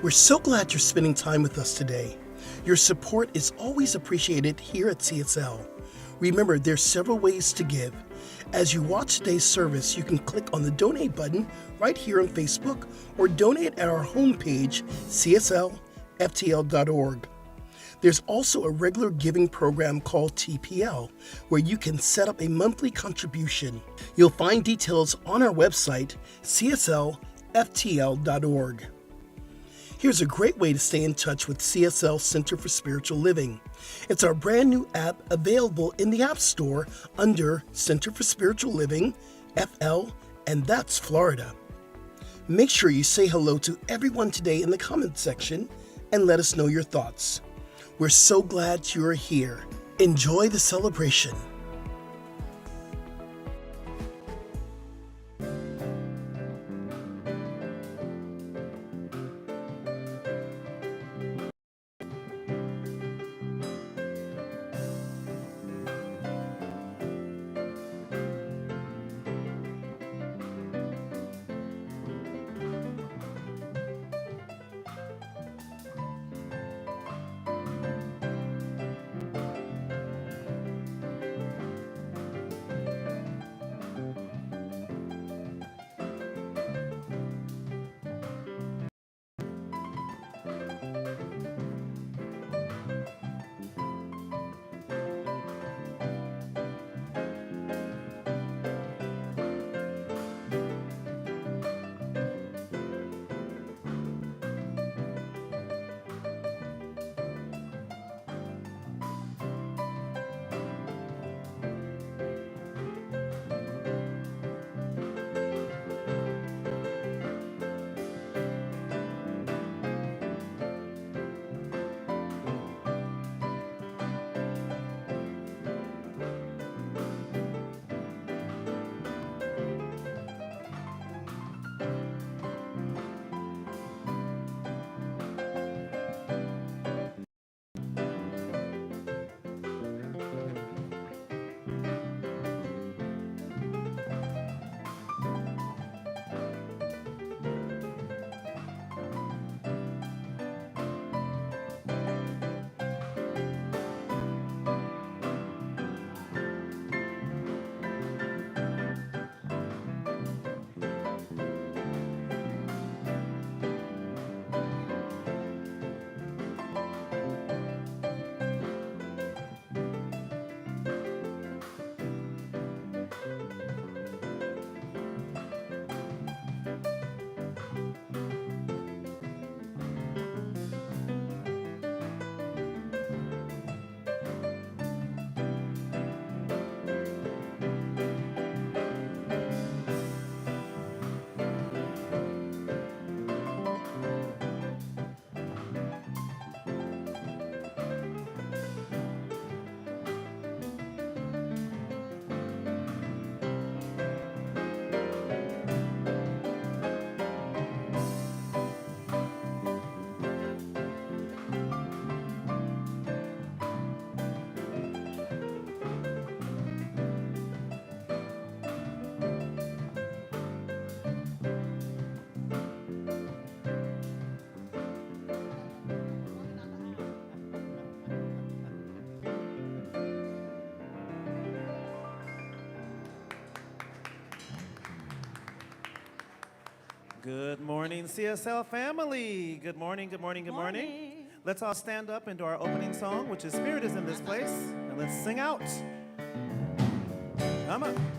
We're so glad you're spending time with us today. Your support is always appreciated here at CSL. Remember, there's several ways to give. As you watch today's service, you can click on the donate button right here on Facebook or donate at our homepage, cslftl.org. There's also a regular giving program called TPL, where you can set up a monthly contribution. You'll find details on our website, cslftl.org. Here's a great way to stay in touch with CSL Center for Spiritual Living. It's our brand new app available in the App Store under Center for Spiritual Living, FL, and that's Florida. Make sure you say hello to everyone today in the comments section and let us know your thoughts. We're so glad you're here. Enjoy the celebration. Good morning, CSL family. Good morning, good morning, good morning. Let's all stand up into our opening song, which is Spirit is in this place, and let's sing out. Come on.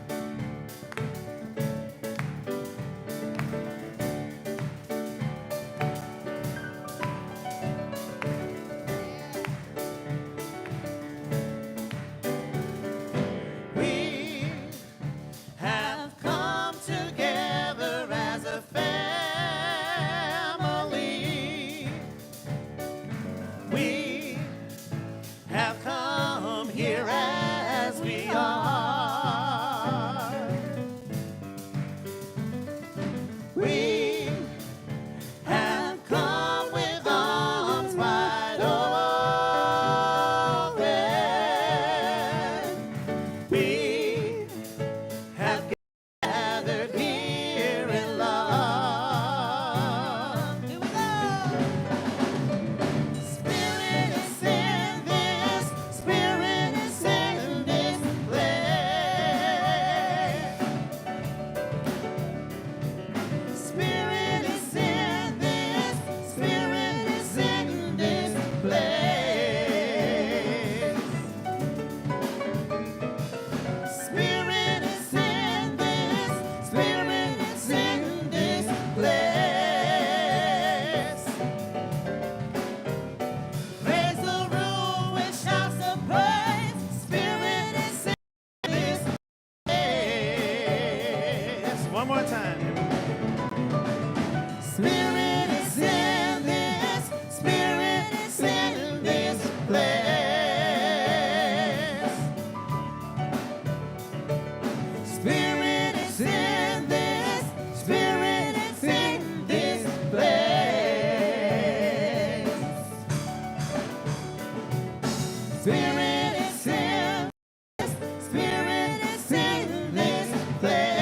Spirit is in, Spirit is in this place.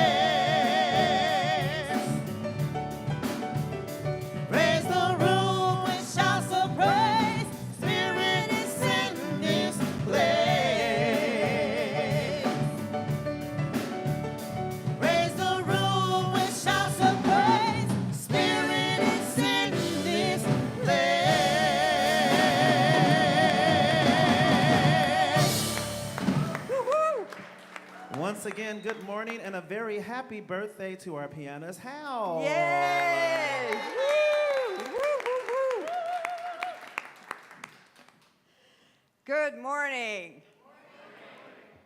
Raise the room with shouts of praise. Spirit is in this place. Raise the room with shouts of praise. Spirit is in this place. Woo-hoo! Once again, good morning and a very happy birthday to our pianist, Hal. Yay! Woo! Woo, woo, woo. Good morning.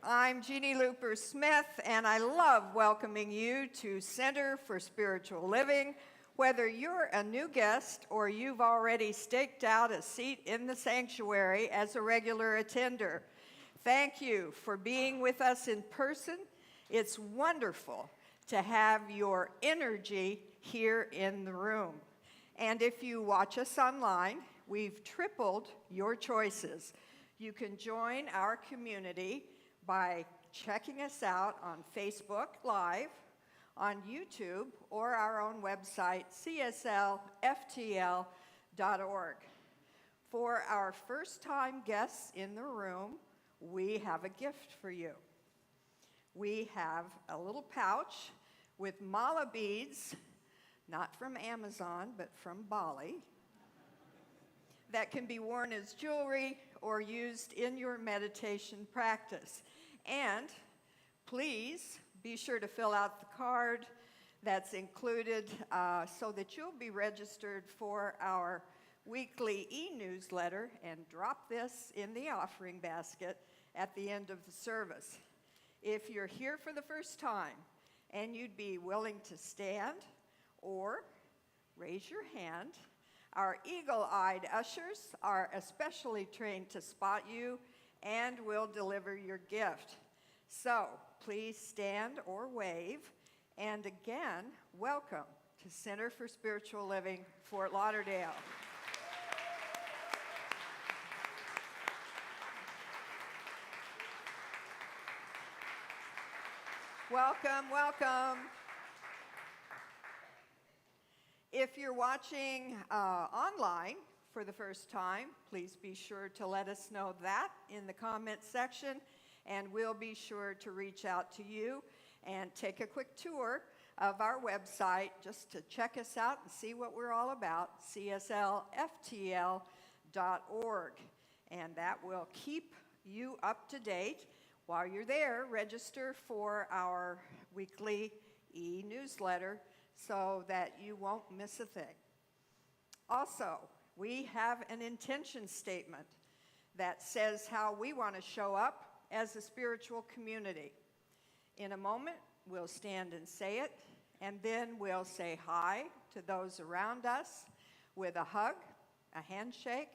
I'm Jeannie Looper Smith, and I love welcoming you to Center for Spiritual Living. Whether you're a new guest or you've already staked out a seat in the sanctuary as a regular attender, thank you for being with us in person. It's wonderful to have your energy here in the room. And if you watch us online, we've tripled your choices. You can join our community by checking us out on Facebook Live, on YouTube, or our own website, CSLFTL.org. For our first-time guests in the room, we have a gift for you. We have a little pouch with mala beads, not from Amazon, but from Bali, that can be worn as jewelry or used in your meditation practice. And please be sure to fill out the card that's included so that you'll be registered for our weekly e-newsletter and drop this in the offering basket at the end of the service. If you're here for the first time and you'd be willing to stand or raise your hand, our eagle-eyed ushers are especially trained to spot you and will deliver your gift. So please stand or wave. And again, welcome to Center for Spiritual Living, Fort Lauderdale. Welcome, welcome. If you're watching online for the first time, please be sure to let us know that in the comments section, and we'll be sure to reach out to you and take a quick tour of our website just to check us out and see what we're all about, CSLFTL.org. And that will keep you up to date. While you're there, register for our weekly e-newsletter so that you won't miss a thing. Also, we have an intention statement that says how we want to show up as a spiritual community. In a moment, we'll stand and say it, and then we'll say hi to those around us with a hug, a handshake,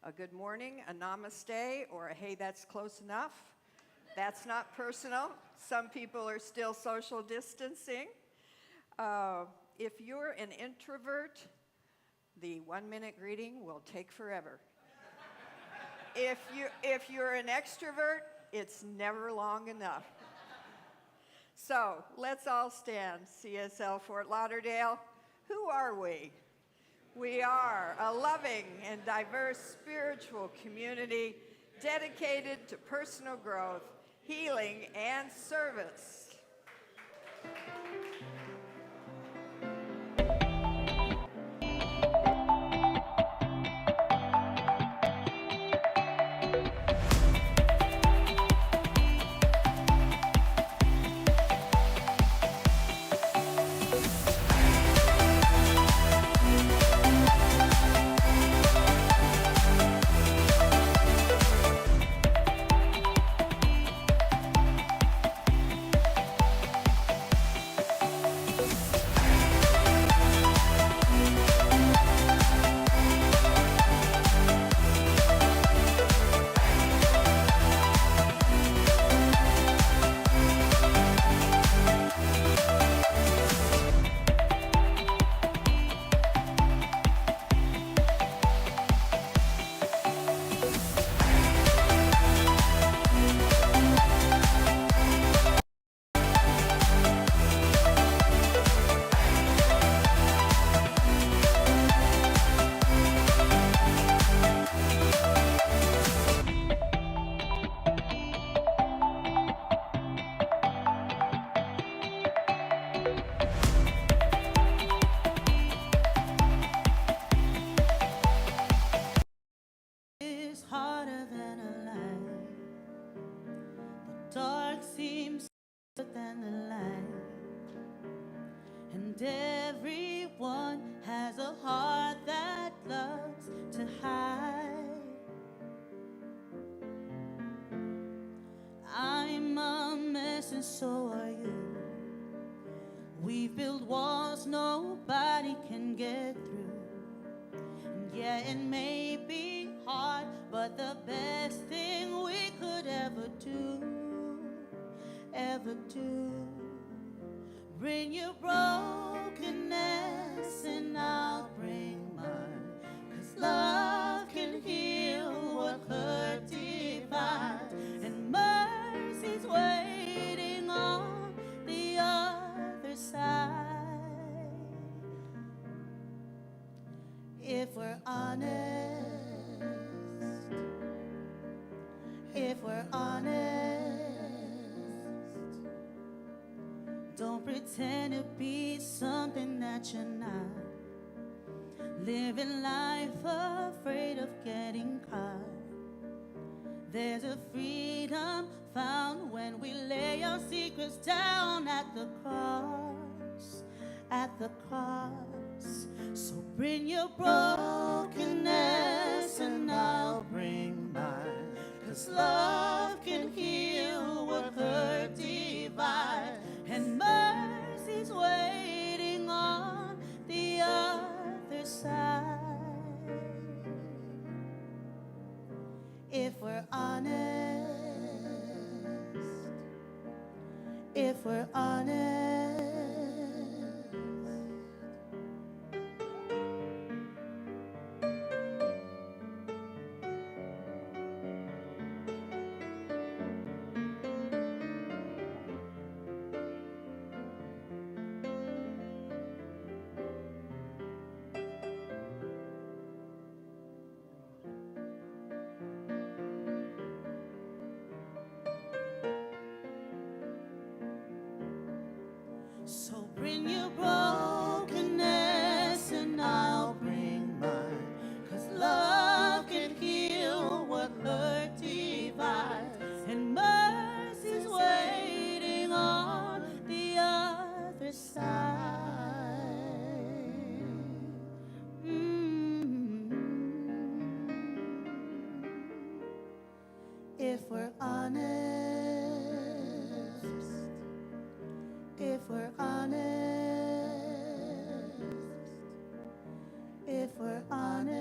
a good morning, a namaste, or a hey, that's close enough. That's not personal. Some people are still social distancing. If you're an introvert, the 1-minute greeting will take forever. If you're an extrovert, it's never long enough. So let's all stand. CSL Fort Lauderdale, who are we? We are a loving and diverse spiritual community dedicated to personal growth, healing, and service. dark seems better than the light, and everyone has a heart that loves to hide. I'm a mess and so are you. We build walls nobody can get through. And yeah, it may be hard, but the best thing we could ever do. Bring your brokenness and I'll bring mine. 'Cause love can heal what hurt divides, and mercy's waiting on the other side. If we're honest, if we're honest, don't pretend to be something that you're not. Living life afraid of getting caught. There's a freedom found when we lay our secrets down at the cross, at the cross. So bring your brokenness and I'll bring mine. 'Cause love can heal what hurt divides, and mercy's waiting on the other side. If we're honest, if we're honest. So bring your brokenness and I'll bring mine. 'Cause love can heal what hurt divides, and mercy's waiting on the other side. If we're honest, if we're honest, if we're honest.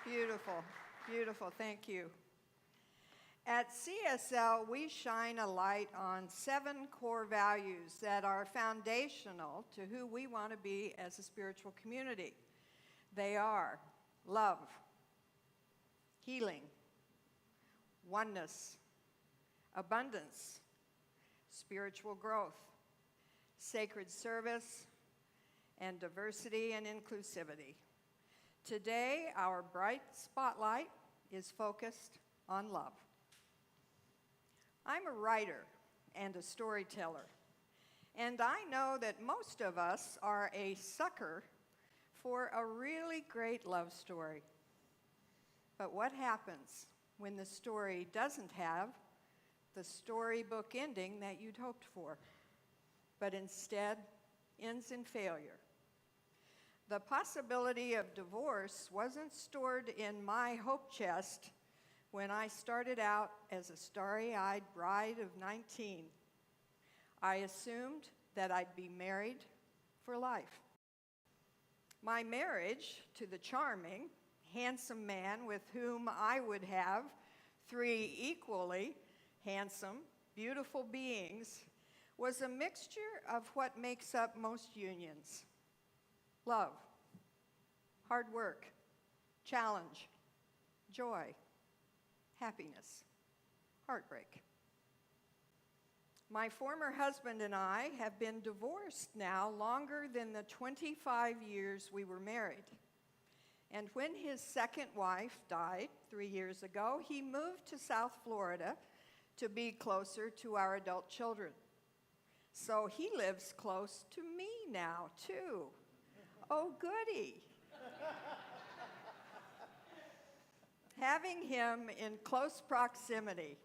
Beautiful, beautiful, thank you. At CSL, we shine a light on 7 core values that are foundational to who we want to be as a spiritual community. They are love, healing, oneness, abundance, spiritual growth, sacred service, and diversity and inclusivity. Today, our bright spotlight is focused on love. I'm a writer and a storyteller, and I know that most of us are a sucker for a really great love story. But what happens when the story doesn't have the storybook ending that you'd hoped for, but instead ends in failure? The possibility of divorce wasn't stored in my hope chest when I started out as a starry-eyed bride of 19. I assumed that I'd be married for life. My marriage to the charming, handsome man with whom I would have 3 equally handsome, beautiful beings was a mixture of what makes up most unions: love, hard work, challenge, joy, happiness, heartbreak. My former husband and I have been divorced now longer than the 25 years we were married. And when his second wife died 3 years ago, he moved to South Florida to be closer to our adult children. So he lives close to me now, too. Oh, goody. Having him in close proximity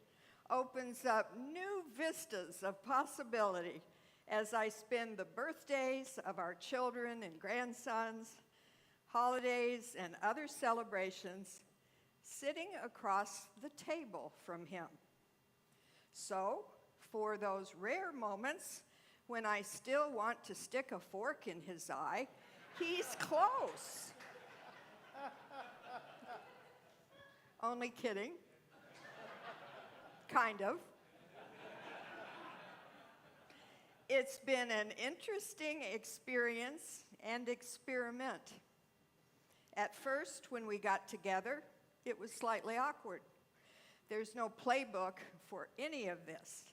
opens up new vistas of possibility as I spend the birthdays of our children and grandsons, holidays, and other celebrations sitting across the table from him. So, for those rare moments when I still want to stick a fork in his eye, he's close. Only kidding. Kind of. It's been an interesting experience and experiment. At first, when we got together, it was slightly awkward. There's no playbook for any of this.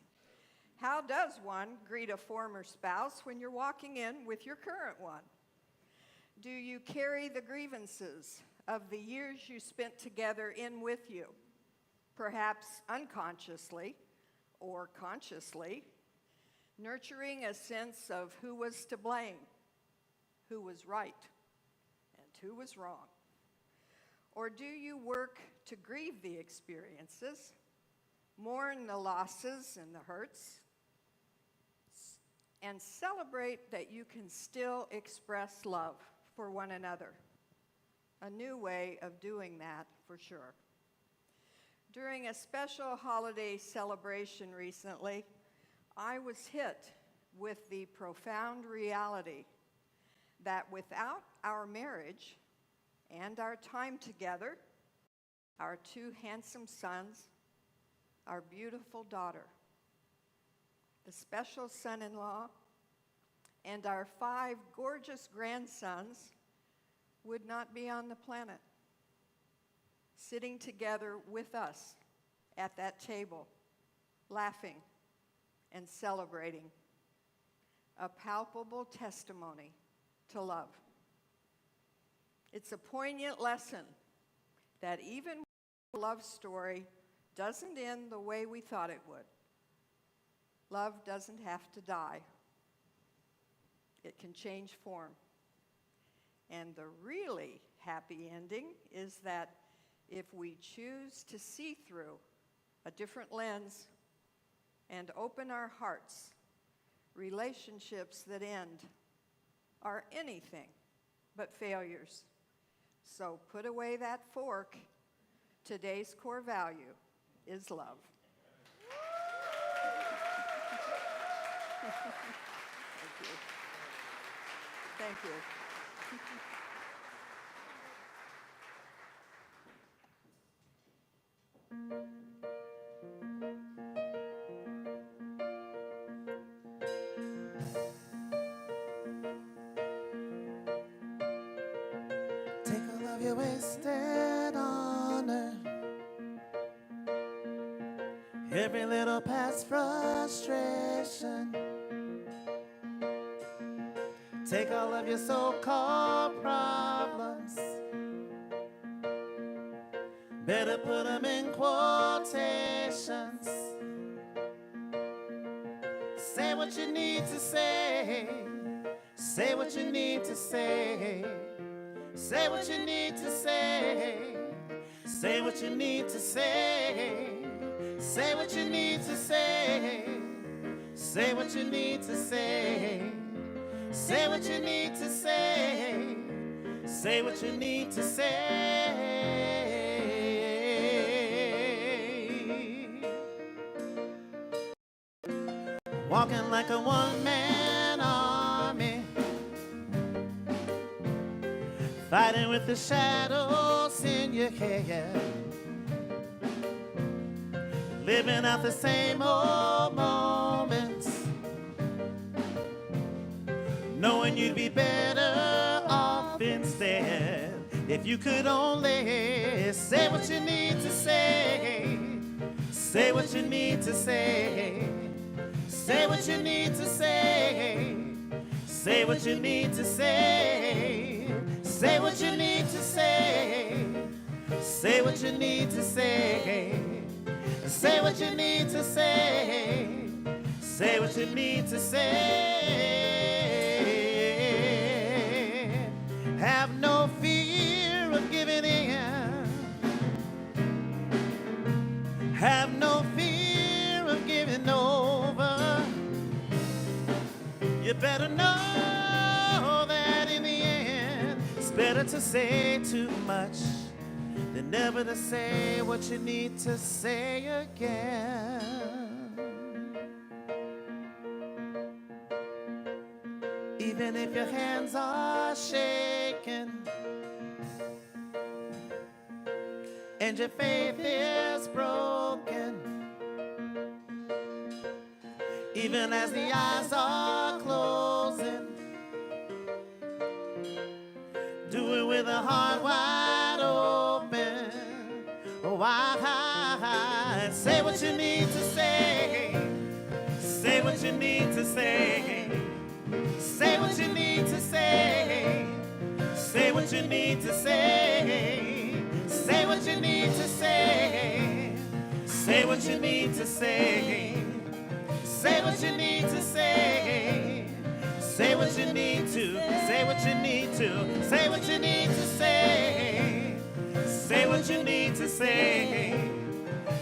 How does one greet a former spouse when you're walking in with your current one? Do you carry the grievances of the years you spent together in with you, perhaps unconsciously or consciously, nurturing a sense of who was to blame, who was right, and who was wrong? Or do you work to grieve the experiences, mourn the losses and the hurts, and celebrate that you can still express love for one another? A new way of doing that, for sure. During a special holiday celebration recently, I was hit with the profound reality that without our marriage and our time together, our 2 handsome sons, our beautiful daughter, the special son-in-law, and our 5 gorgeous grandsons would not be on the planet, sitting together with us at that table, laughing and celebrating, a palpable testimony to love. It's a poignant lesson that even a love story doesn't end the way we thought it would. Love doesn't have to die. It can change form. And the really happy ending is that if we choose to see through a different lens and open our hearts, relationships that end are anything but failures. So put away that fork. Today's core value is love. Thank you. Take all of your wasted honor, every little past frustration. Take all of your so-called problems, better put them in quotations. Say what you need to say, say what you need to say, say what you need to say, say what you need to say, say what you need to say, say what you need to say, say what you need to say, say what you need to say. Walking like a one-man army, fighting with the shadows in your head, living out the same old moments, knowing you'd be better off instead if you could only say what you need to say, say what you need to say, say what you need to say, say what you need to say, say what you need to say, say what you need to say, say what you need to say, say what you you need to say. Have no fear of giving in. Have no fear of giving over. You better know that in the end, it's better to say too much than never to say what you need to say again. Even if your hands are shaking and your faith is broken, even as the eyes are closing, do it with a heart wide open. Why? Say what you need to say. Say what you need to say. Say what you need to say. Say what you need to say. Say what you need to say. Say what you need to say. Say what you need to say. Say what you need to. Say what you need to. Say what you need to say. Say what you need to say.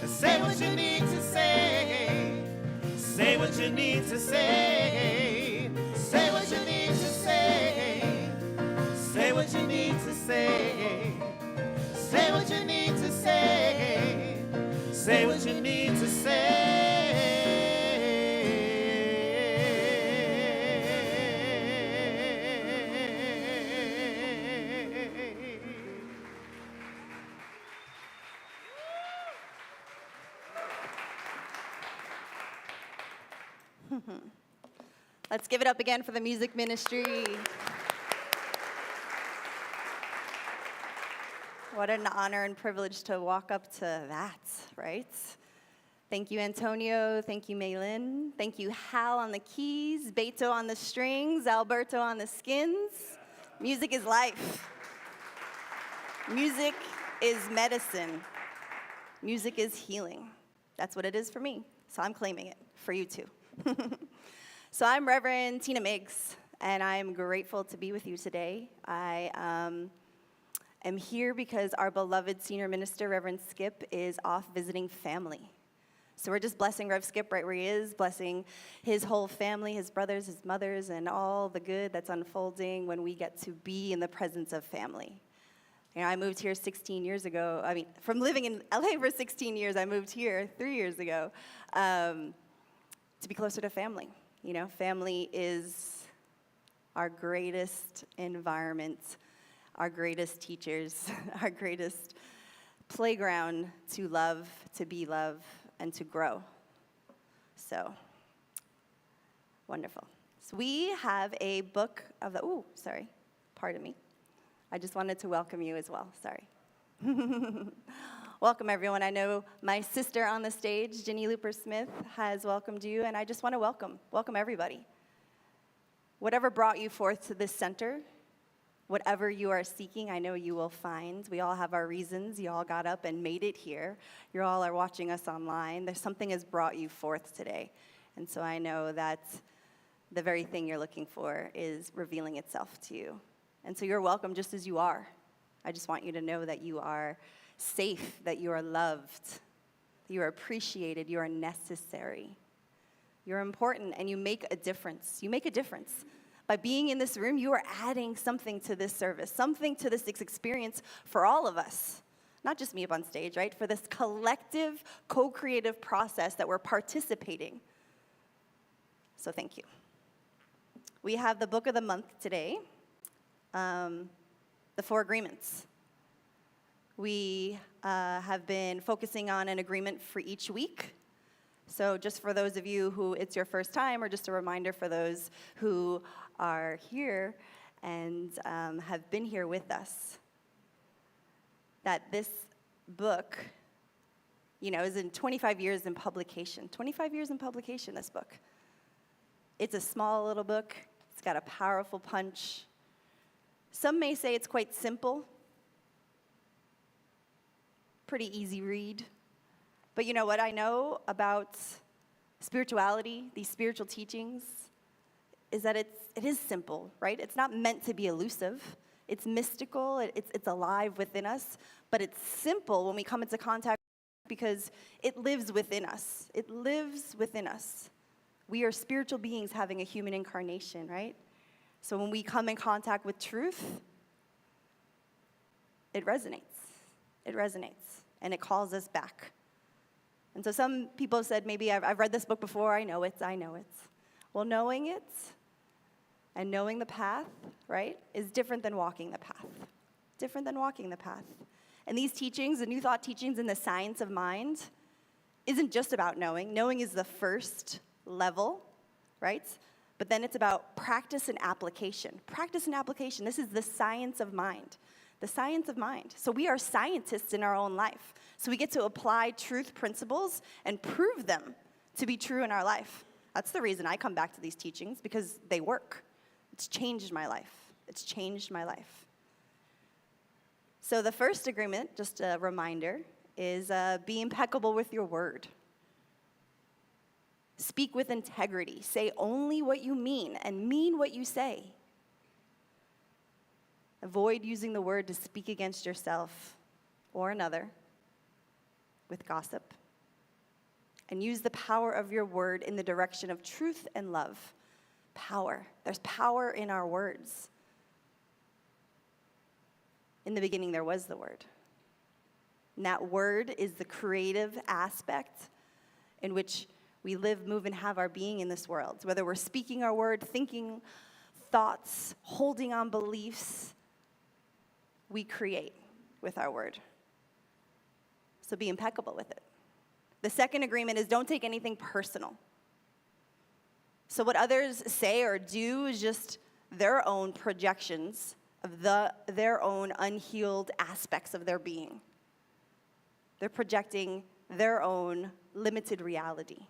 Say what you need to say. Say what you need to say. Say what you need to say. Say what you need to say. Say what you need to say. Say what you need to say. Let's give it up again for the music ministry. What an honor and privilege to walk up to that, right? Thank you, Antonio. Thank you, Maylin. Thank you, Hal on the keys, Beto on the strings, Alberto on the skins. Music is life. Music is medicine. Music is healing. That's what it is for me. So I'm claiming it for you too. So I'm Reverend Tina Miggs, and I'm grateful to be with you today. I am here because our beloved senior minister, Reverend Skip, is off visiting family. So we're just blessing Rev Skip right where he is, blessing his whole family, his brothers, his mothers, and all the good that's unfolding when we get to be in the presence of family. You know, I moved here 16 years ago. I mean, from living in LA for 16 years, I moved here 3 years ago to be closer to family. You know, family is our greatest environment, our greatest teachers, our greatest playground to love, to be loved, and to grow. So, wonderful. So we have a book of the, pardon me. I just wanted to welcome you as well, sorry. Welcome, everyone. I know my sister on the stage, Ginny Looper-Smith, has welcomed you, and I just want to welcome everybody. Whatever brought you forth to this center, whatever you are seeking, I know you will find. We all have our reasons. You all got up and made it here. You all are watching us online. There's something has brought you forth today. And so I know that the very thing you're looking for is revealing itself to you. And so you're welcome just as you are. I just want you to know that you are safe, that you are loved, that you are appreciated, you are necessary. You're important, and you make a difference. You make a difference. By being in this room, you are adding something to this service, something to this experience for all of us. Not just me up on stage, right? For this collective, co-creative process that we're participating. So thank you. We have the book of the month today, the 4 agreements. We have been focusing on an agreement for each week. So just for those of you who it's your first time, or just a reminder for those who are here and have been here with us, that this book, you know, is in 25 years in publication. 25 years in publication, this book. It's a small little book. It's got a powerful punch. Some may say it's quite simple. Pretty easy read. But you know what I know about Spirituality, these spiritual teachings, is that it is simple, right? It's not meant to be elusive. It's mystical, it's alive within us, but it's simple when we come into contact because it lives within us. It lives within us. We are spiritual beings having a human incarnation, right? So when we come in contact with truth, it resonates. It resonates, and it calls us back. And so some people have said, maybe I've read this book before, I know it. Well, knowing it and knowing the path, right, is different than walking the path. Different than walking the path. And these teachings, the New Thought teachings in the science of mind, isn't just about knowing. Knowing is the first level, right? But then it's about practice and application. Practice and application. This is the science of mind. The science of mind. So we are scientists in our own life. So we get to apply truth principles and prove them to be true in our life. That's the reason I come back to these teachings, because they work. It's changed my life. It's changed my life. So the first agreement, just a reminder, is be impeccable with your word. Speak with integrity. Say only what you mean and mean what you say. Avoid using the word to speak against yourself or another with gossip. And use the power of your word in the direction of truth and love. Power. There's power in our words. In the beginning, there was the word. And that word is the creative aspect in which we live, move, and have our being in this world. Whether we're speaking our word, thinking thoughts, holding on beliefs, we create with our word. So be impeccable with it. The second agreement is don't take anything personal. So what others say or do is just their own projections of their own unhealed aspects of their being. They're projecting their own limited reality.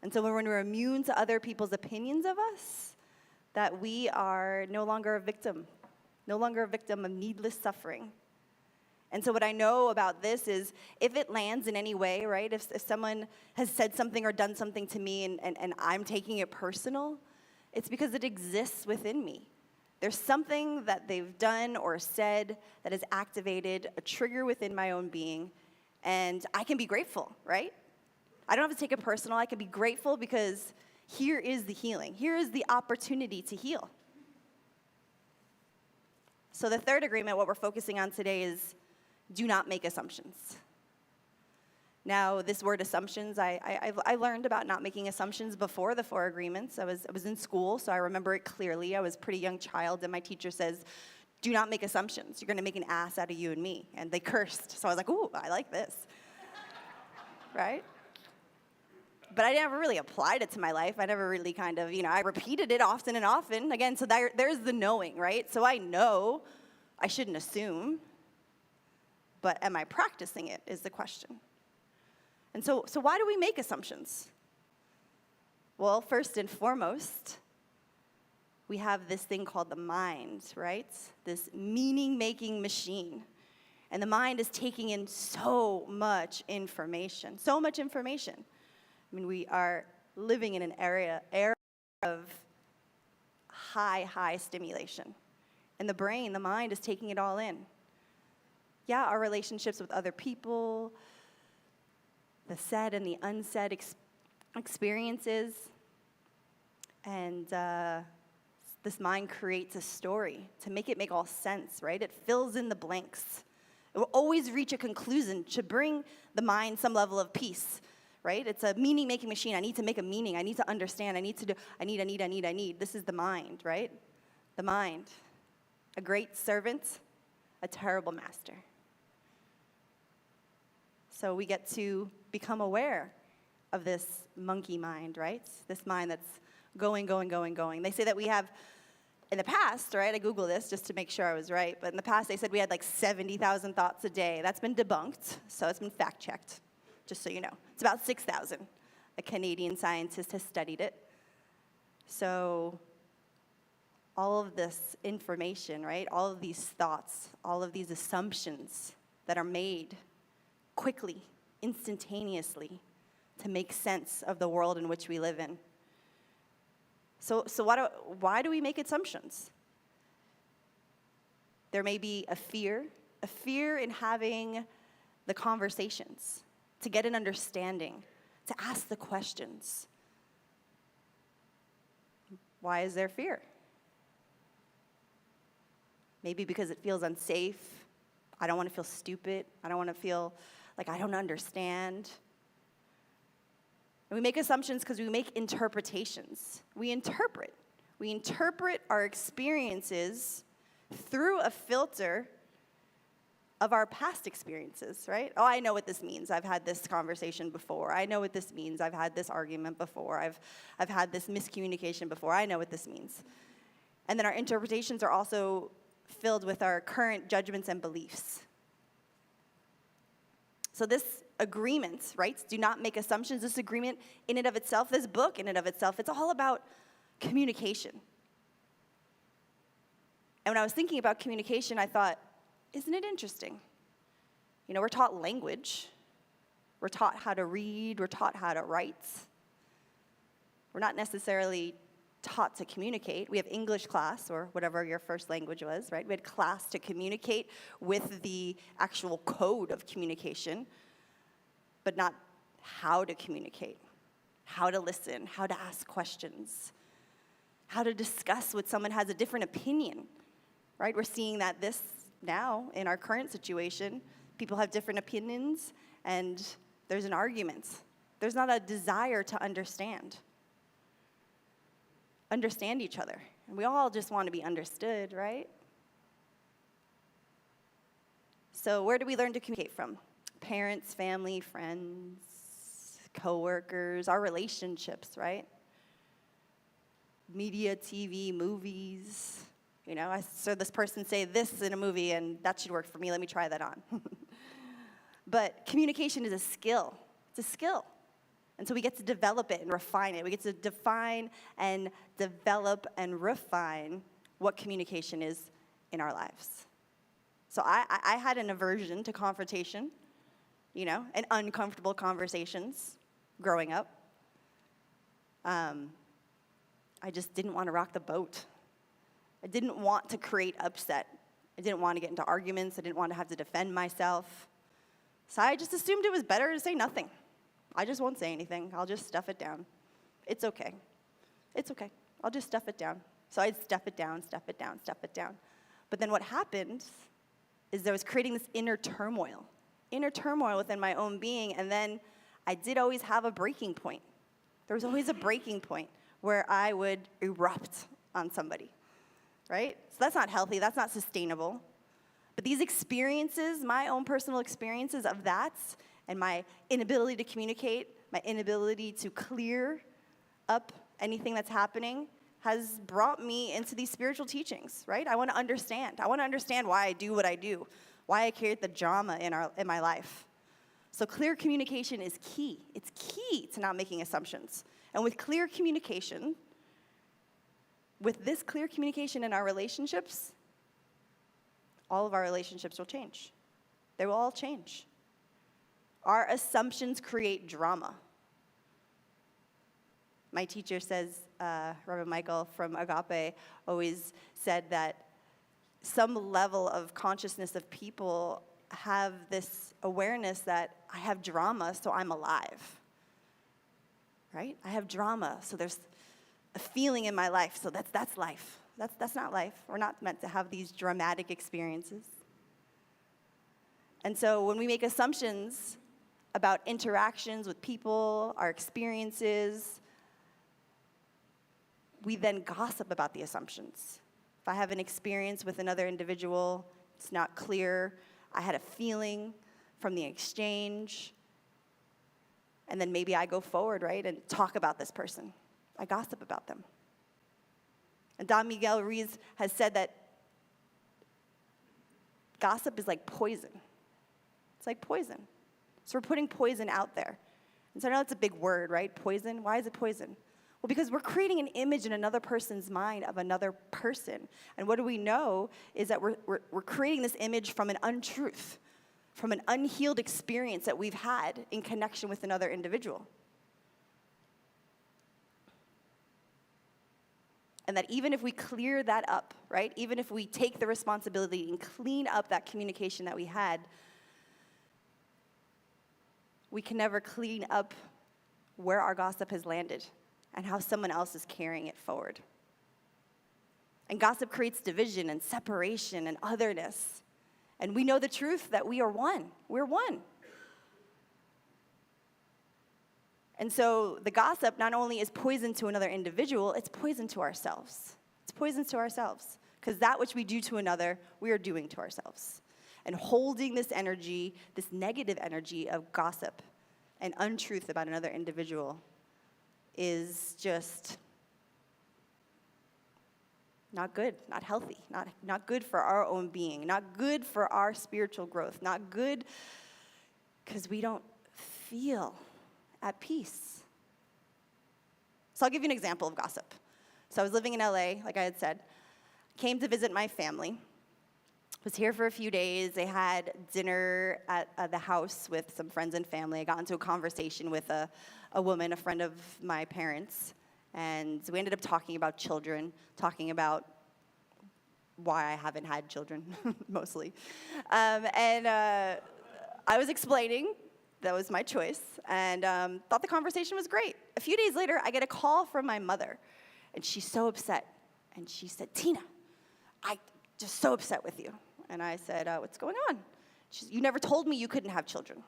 And so when we're immune to other people's opinions of us, that we are no longer a victim of needless suffering. And so what I know about this is if it lands in any way, right, if someone has said something or done something to me and I'm taking it personal, it's because it exists within me. There's something that they've done or said that has activated a trigger within my own being, and I can be grateful, right? I don't have to take it personal. I can be grateful because here is the healing. Here is the opportunity to heal. So the third agreement, what we're focusing on today, is do not make assumptions. Now, this word assumptions, I learned about not making assumptions before the 4 agreements. I was in school, so I remember it clearly. I was a pretty young child, and my teacher says, do not make assumptions. You're going to make an ass out of you and me. And they cursed. So I was like, ooh, I like this. Right? But I never really applied it to my life. I never really kind of, I repeated it often and often. Again, so there's the knowing, right? So I know I shouldn't assume. But am I practicing it is the question. And so why do we make assumptions? Well, first and foremost, we have this thing called the mind, right? This meaning-making machine. And the mind is taking in so much information, so much information. I mean, we are living in an era of high stimulation. And the brain, the mind, is taking it all in. Yeah, our relationships with other people, the said and the unsaid experiences, and this mind creates a story to make it make all sense, right? It fills in the blanks. It will always reach a conclusion to bring the mind some level of peace, right? It's a meaning-making machine. I need to make a meaning. I need to understand. I need. This is the mind, right? The mind. A great servant, a terrible master. So we get to become aware of this monkey mind, right? This mind that's going. They say that we have, in the past, right? I Googled this just to make sure I was right, but in the past they said we had like 70,000 thoughts a day. That's been debunked, so it's been fact-checked, just so you know. It's about 6,000. A Canadian scientist has studied it. So all of this information, right? All of these thoughts, all of these assumptions that are made quickly, instantaneously, to make sense of the world in which we live in. So why do we make assumptions? There may be a fear in having the conversations, to get an understanding, to ask the questions. Why is there fear? Maybe because it feels unsafe. I don't want to feel stupid. I don't want to feel like I don't understand. And we make assumptions because we make interpretations. We interpret our experiences through a filter of our past experiences, right? Oh, I know what this means. I've had this conversation before. I know what this means. I've had this argument before. I've had this miscommunication before. I know what this means. And then our interpretations are also filled with our current judgments and beliefs. So this agreement, right? Do not make assumptions. This agreement in and of itself, this book in and of itself, it's all about communication. And when I was thinking about communication, I thought, isn't it interesting? You know, we're taught language. We're taught how to read. We're taught how to write. We're not necessarily taught to communicate. We have English class, or whatever your first language was, right? We had class to communicate with the actual code of communication, but not how to communicate, how to listen, how to ask questions, how to discuss with someone who has a different opinion, right? We're seeing that this now in our current situation, people have different opinions, and there's an argument. There's not a desire to understand each other. And we all just want to be understood, right? So where do we learn to communicate from? Parents, family, friends, coworkers, our relationships, right? Media, TV, movies. You know, I saw this person say this in a movie, and that should work for me. Let me try that on. But communication is a skill. It's a skill. And so we get to develop it and refine it. We get to define and develop and refine what communication is in our lives. So I had an aversion to confrontation, you know, and uncomfortable conversations growing up. I just didn't want to rock the boat. I didn't want to create upset. I didn't want to get into arguments. I didn't want to have to defend myself. So I just assumed it was better to say nothing. I just won't say anything. I'll just stuff it down. It's okay. It's okay. I'll just stuff it down. So I'd stuff it down, stuff it down, stuff it down. But then what happened is I was creating this inner turmoil within my own being, and then I did always have a breaking point. There was always a breaking point where I would erupt on somebody, right? So that's not healthy. That's not sustainable. But these experiences, my own personal experiences of that, and my inability to communicate, my inability to clear up anything that's happening, has brought me into these spiritual teachings, right? I want to understand. I want to understand why I do what I do, why I create the drama in my life. So clear communication is key. It's key to not making assumptions. And with clear communication, with this clear communication in our relationships, all of our relationships will change. They will all change. Our assumptions create drama. My teacher says, Reverend Michael from Agape always said that some level of consciousness of people have this awareness that I have drama, so I'm alive. Right? I have drama, so there's a feeling in my life, so that's life. That's not life. We're not meant to have these dramatic experiences. And so when we make assumptions about interactions with people, our experiences, we then gossip about the assumptions. If I have an experience with another individual, it's not clear, I had a feeling from the exchange, and then maybe I go forward, right, and talk about this person. I gossip about them. And Don Miguel Ruiz has said that gossip is like poison. It's like poison. So we're putting poison out there. And so I know it's a big word, right? Poison. Why is it poison? Well, because we're creating an image in another person's mind of another person. And what do we know is that we're creating this image from an untruth, from an unhealed experience that we've had in connection with another individual. And that even if we clear that up, right, even if we take the responsibility and clean up that communication that we had, we can never clean up where our gossip has landed and how someone else is carrying it forward. And gossip creates division and separation and otherness. And we know the truth that we are one. We're one. And so the gossip not only is poison to another individual, it's poison to ourselves. It's poison to ourselves. Because that which we do to another, we are doing to ourselves. And holding this energy, this negative energy of gossip and untruth about another individual is just not good, not healthy, not good for our own being, not good for our spiritual growth, not good because we don't feel at peace. So I'll give you an example of gossip. So I was living in LA, like I had said, came to visit my family, was here for a few days. They had dinner at the house with some friends and family. I got into a conversation with a woman, a friend of my parents, and we ended up talking about children, talking about why I haven't had children, mostly. I was explaining. That was my choice, and thought the conversation was great. A few days later, I get a call from my mother, and she's so upset. And she said, "Tina, I'm just so upset with you." And I said, "What's going on?" She said, "You never told me you couldn't have children."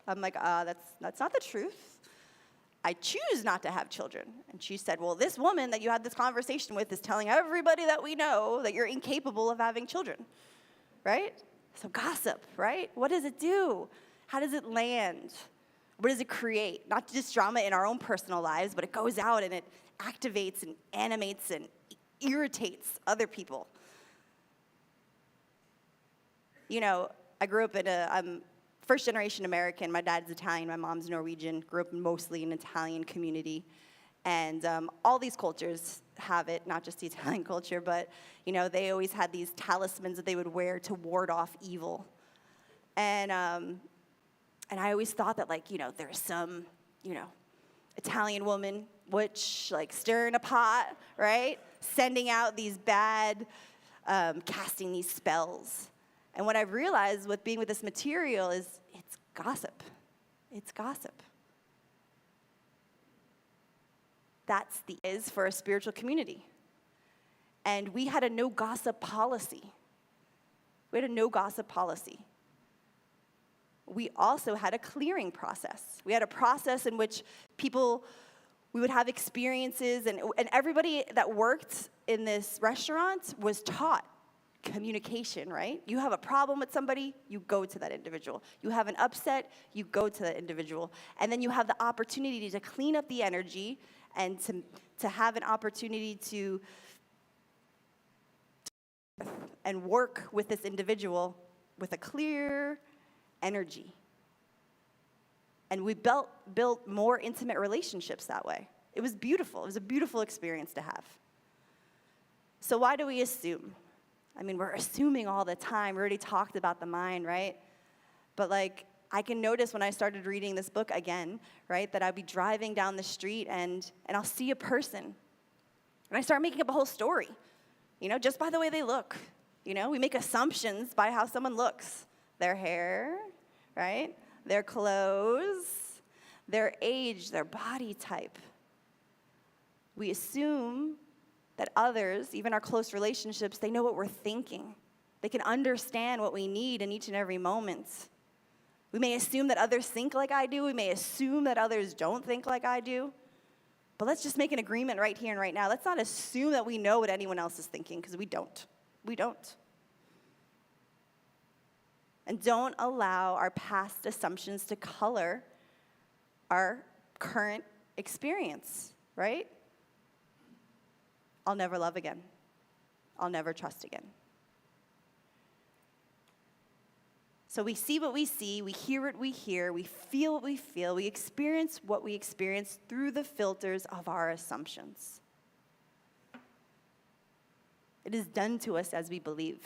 I'm like, that's not the truth. I choose not to have children. And she said, "Well, this woman that you had this conversation with is telling everybody that we know that you're incapable of having children," right? So gossip, right? What does it do? How does it land? What does it create? Not just drama in our own personal lives, but it goes out and it activates and animates and irritates other people. You know, I grew up I'm first-generation American. My dad's Italian, my mom's Norwegian. Grew up mostly in an Italian community. And all these cultures have it, not just the Italian culture, but, you know, they always had these talismans that they would wear to ward off evil. And I always thought that, like, you know, there's some, you know, Italian woman, witch, like, stirring a pot, right? Sending out these bad, casting these spells. And what I've realized with being with this material is it's gossip. It's gossip. That's the is for a spiritual community. And we had a no gossip policy. We had a no gossip policy. We also had a clearing process. We had a process in which we would have experiences, and everybody that worked in this restaurant was taught communication, right? You have a problem with somebody, you go to that individual. You have an upset, you go to that individual. And then you have the opportunity to clean up the energy and to have an opportunity to and work with this individual with a clear energy. And we built more intimate relationships that way. It was beautiful. It was a beautiful experience to have. So why do we assume? I mean, we're assuming all the time. We already talked about the mind, right? But, like, I can notice when I started reading this book again, right, that I'd be driving down the street and I'll see a person. And I start making up a whole story, you know, just by the way they look. You know, we make assumptions by how someone looks. Their hair, right? Their clothes, their age, their body type. We assume that others, even our close relationships, they know what we're thinking. They can understand what we need in each and every moment. We may assume that others think like I do. We may assume that others don't think like I do. But let's just make an agreement right here and right now. Let's not assume that we know what anyone else is thinking, because we don't. We don't. And don't allow our past assumptions to color our current experience, right? I'll never love again. I'll never trust again. So we see what we see, we hear what we hear, we feel what we feel, we experience what we experience through the filters of our assumptions. It is done to us as we believe,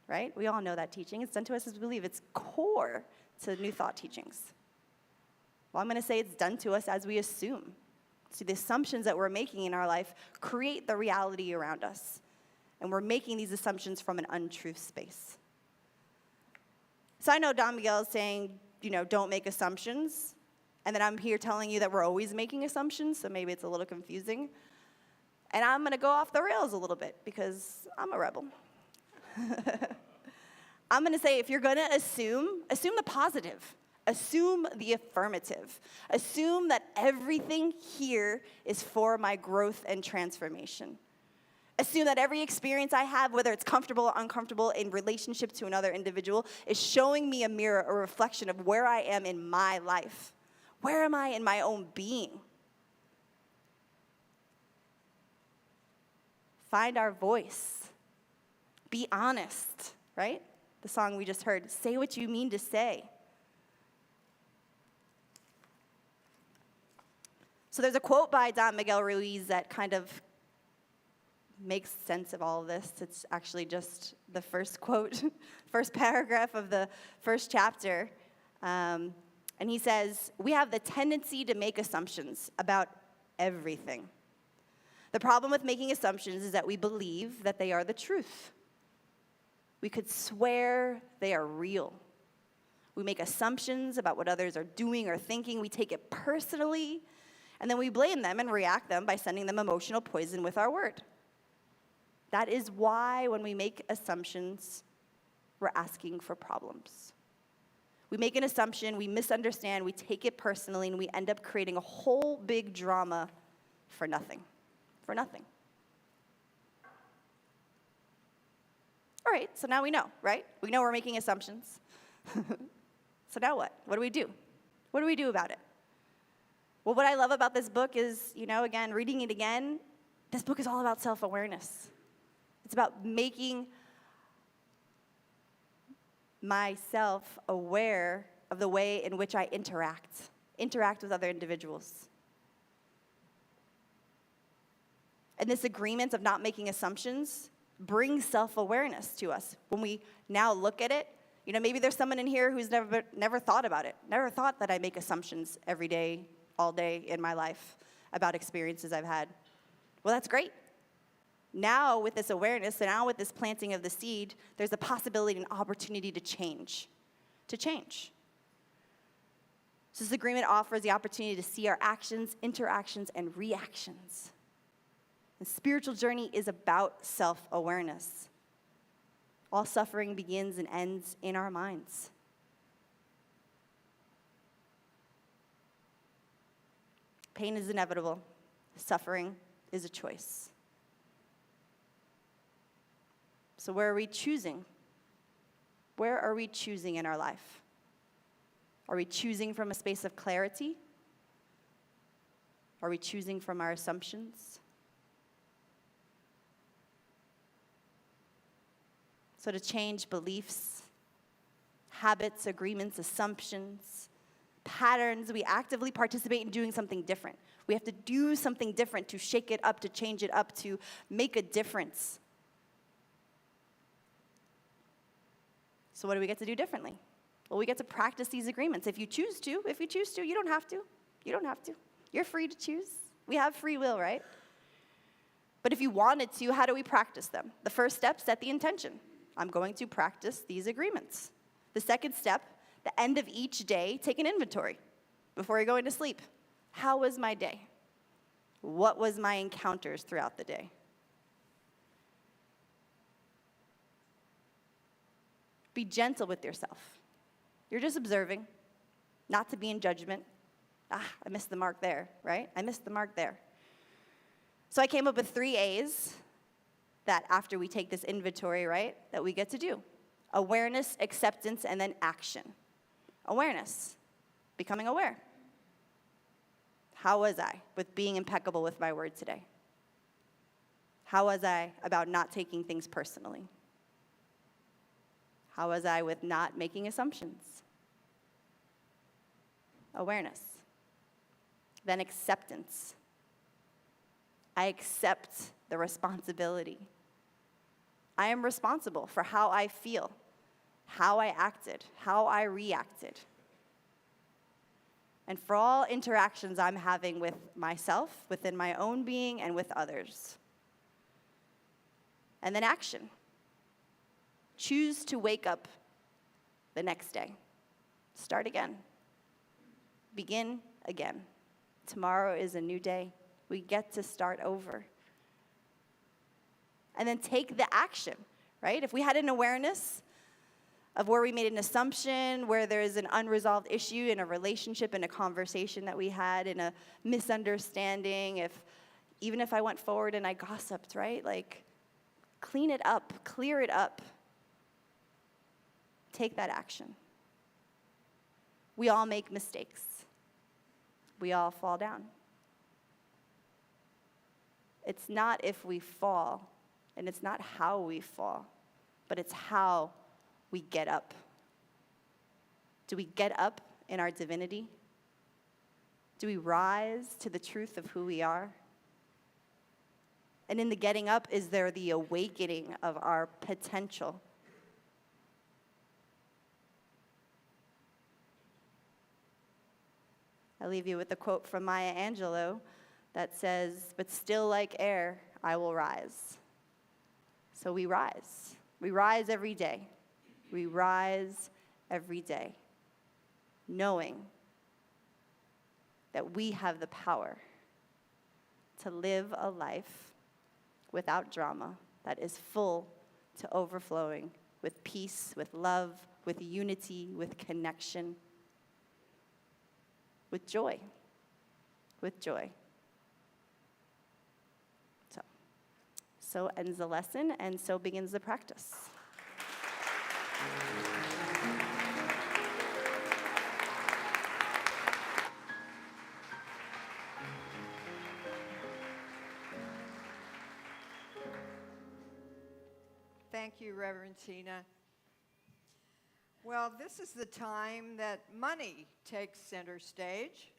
right? We all know that teaching. It's done to us as we believe. It's core to New Thought teachings. Well, I'm going to say it's done to us as we assume. See, the assumptions that we're making in our life create the reality around us. And we're making these assumptions from an untruth space. So I know Don Miguel is saying, don't make assumptions. And then I'm here telling you that we're always making assumptions, so maybe it's a little confusing. And I'm going to go off the rails a little bit because I'm a rebel. I'm going to say if you're going to assume the positive. Assume the affirmative. Assume that everything here is for my growth and transformation. Assume that every experience I have, whether it's comfortable or uncomfortable in relationship to another individual, is showing me a mirror, a reflection of where I am in my life. Where am I in my own being? Find our voice. Be honest, right? The song we just heard, say what you mean to say. So there's a quote by Don Miguel Ruiz that kind of makes sense of all of this. It's actually just the first quote, first paragraph of the first chapter. And he says, we have the tendency to make assumptions about everything. The problem with making assumptions is that we believe that they are the truth. We could swear they are real. We make assumptions about what others are doing or thinking. We take it personally, and then we blame them and react them by sending them emotional poison with our word. That is why when we make assumptions, we're asking for problems. We make an assumption, we misunderstand, we take it personally, and we end up creating a whole big drama for nothing. For nothing. All right, so now we know, right? We know we're making assumptions. So now what? What do we do? What do we do about it? Well, what I love about this book is, again, reading it again, this book is all about self-awareness. It's about making myself aware of the way in which I interact with other individuals. And this agreement of not making assumptions brings self-awareness to us. When we now look at it, maybe there's someone in here who's never thought about it, never thought that I make assumptions every day, all day in my life about experiences I've had. Well, that's great. Now, with this awareness, and now with this planting of the seed, there's a possibility and opportunity to change. So this agreement offers the opportunity to see our actions, interactions, and reactions. The spiritual journey is about self-awareness. All suffering begins and ends in our minds. Pain is inevitable. Suffering is a choice. So where are we choosing? Where are we choosing in our life? Are we choosing from a space of clarity? Are we choosing from our assumptions? So to change beliefs, habits, agreements, assumptions, patterns, we actively participate in doing something different. We have to do something different to shake it up, to change it up, to make a difference. So what do we get to do differently? Well, we get to practice these agreements. If you choose to, you don't have to. You don't have to. You're free to choose. We have free will, right? But if you wanted to, how do we practice them? The first step, set the intention. I'm going to practice these agreements. The second step, the end of each day, take an inventory before you're going to sleep. How was my day? What was my encounters throughout the day? Be gentle with yourself. You're just observing, not to be in judgment. I missed the mark there, right? I missed the mark there. So I came up with 3 A's that after we take this inventory, right, that we get to do. Awareness, acceptance, and then action. Awareness, becoming aware. How was I with being impeccable with my word today? How was I about not taking things personally? How was I with not making assumptions? Awareness. Then acceptance. I accept the responsibility. I am responsible for how I feel, how I acted, how I reacted. and for all interactions I'm having with myself, within my own being, and with others. And then action. Choose to wake up the next day. Start again. Begin again. Tomorrow is a new day. We get to start over. And then take the action, right? If we had an awareness of where we made an assumption, where there is an unresolved issue in a relationship, in a conversation that we had, in a misunderstanding, even if I went forward and I gossiped, right? Like, clean it up, clear it up. Take that action. We all make mistakes. We all fall down. It's not if we fall, and it's not how we fall, but it's how we get up. Do we get up in our divinity? Do we rise to the truth of who we are? And in the getting up, is there the awakening of our potential? I leave you with a quote from Maya Angelou that says, "But still like air, I will rise." So we rise. We rise every day. We rise every day, knowing that we have the power to live a life without drama that is full to overflowing with peace, with love, with unity, with connection, with joy, with joy. So ends the lesson, and so begins the practice. Thank you, Reverend Tina. Well, this is the time that money takes center stage.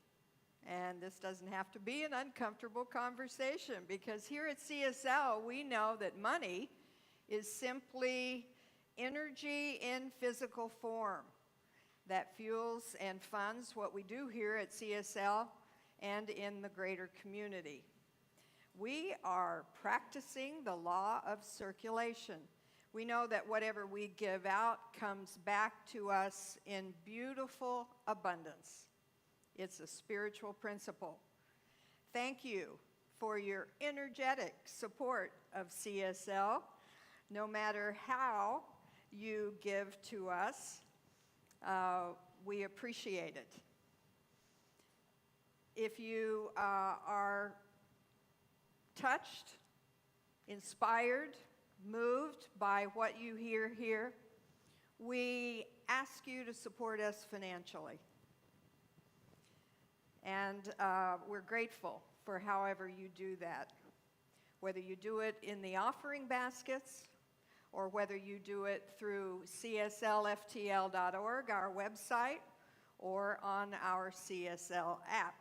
And this doesn't have to be an uncomfortable conversation, because here at CSL, we know that money is simply energy in physical form that fuels and funds what we do here at CSL and in the greater community. We are practicing the law of circulation. We know that whatever we give out comes back to us in beautiful abundance. It's a spiritual principle. Thank you for your energetic support of CSL. No matter how you give to us, we appreciate it. If you are touched, inspired, moved by what you hear here, we ask you to support us financially. And we're grateful for however you do that, whether you do it in the offering baskets or whether you do it through cslftl.org, our website, or on our CSL app.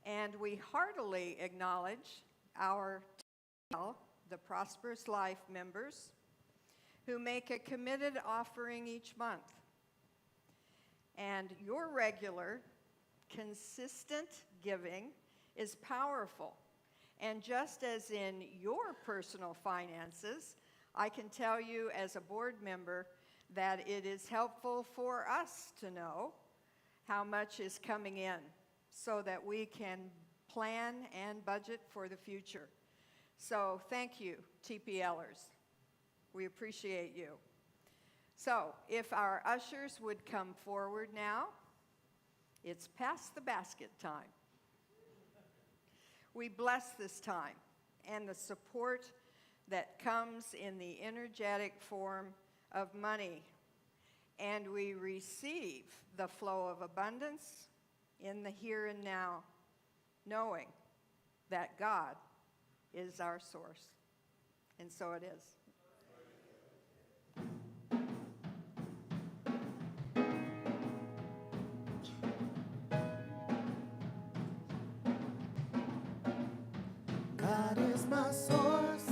And we heartily acknowledge our TL, the Prosperous Life members, who make a committed offering each month. And your regular, consistent giving is powerful. And just as in your personal finances, I can tell you as a board member that it is helpful for us to know how much is coming in so that we can plan and budget for the future. So thank you, TPLers. We appreciate you. So if our ushers would come forward now. It's past the basket time. We bless this time and the support that comes in the energetic form of money. And we receive the flow of abundance in the here and now, knowing that God is our source. And so it is. God is my source.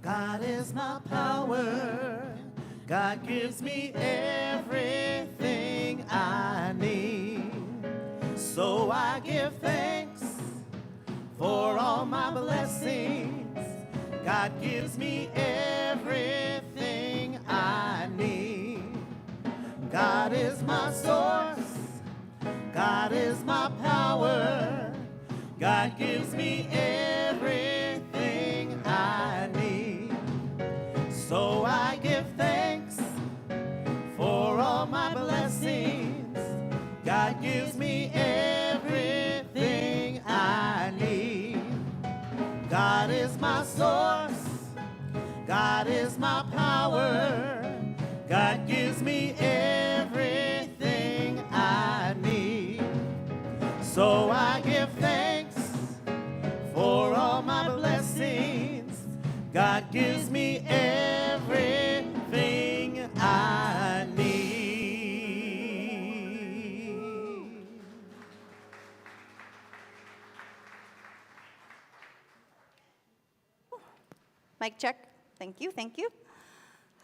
God is my power. God gives me everything I need. So I give thanks for all my blessings. God gives me everything I need. God is my source. God is my power. God gives me everything I need. So I give thanks for all my blessings. God gives me everything I need. God is my source. God is my power. God gives me everything I need. So I give thanks for all my blessings. God gives me everything I need. Mic check. Thank you, thank you.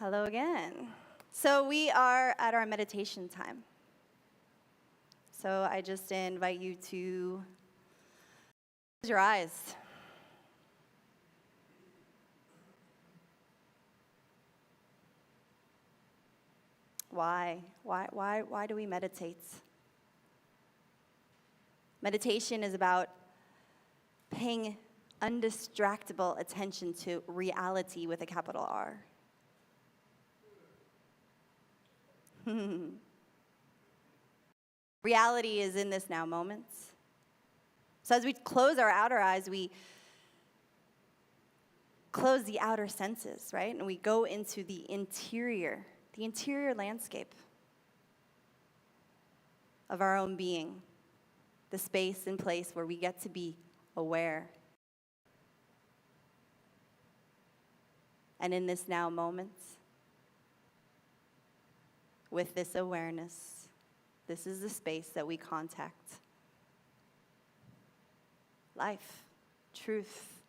Hello again. So we are at our meditation time. So I just invite you to close your eyes. Why? Why do we meditate? Meditation is about paying undistractable attention to reality with a capital R. Reality is in this now moment. So as we close our outer eyes, we close the outer senses, right? And we go into the interior landscape of our own being, the space and place where we get to be aware. And in this now moment, with this awareness, this is the space that we contact life, truth,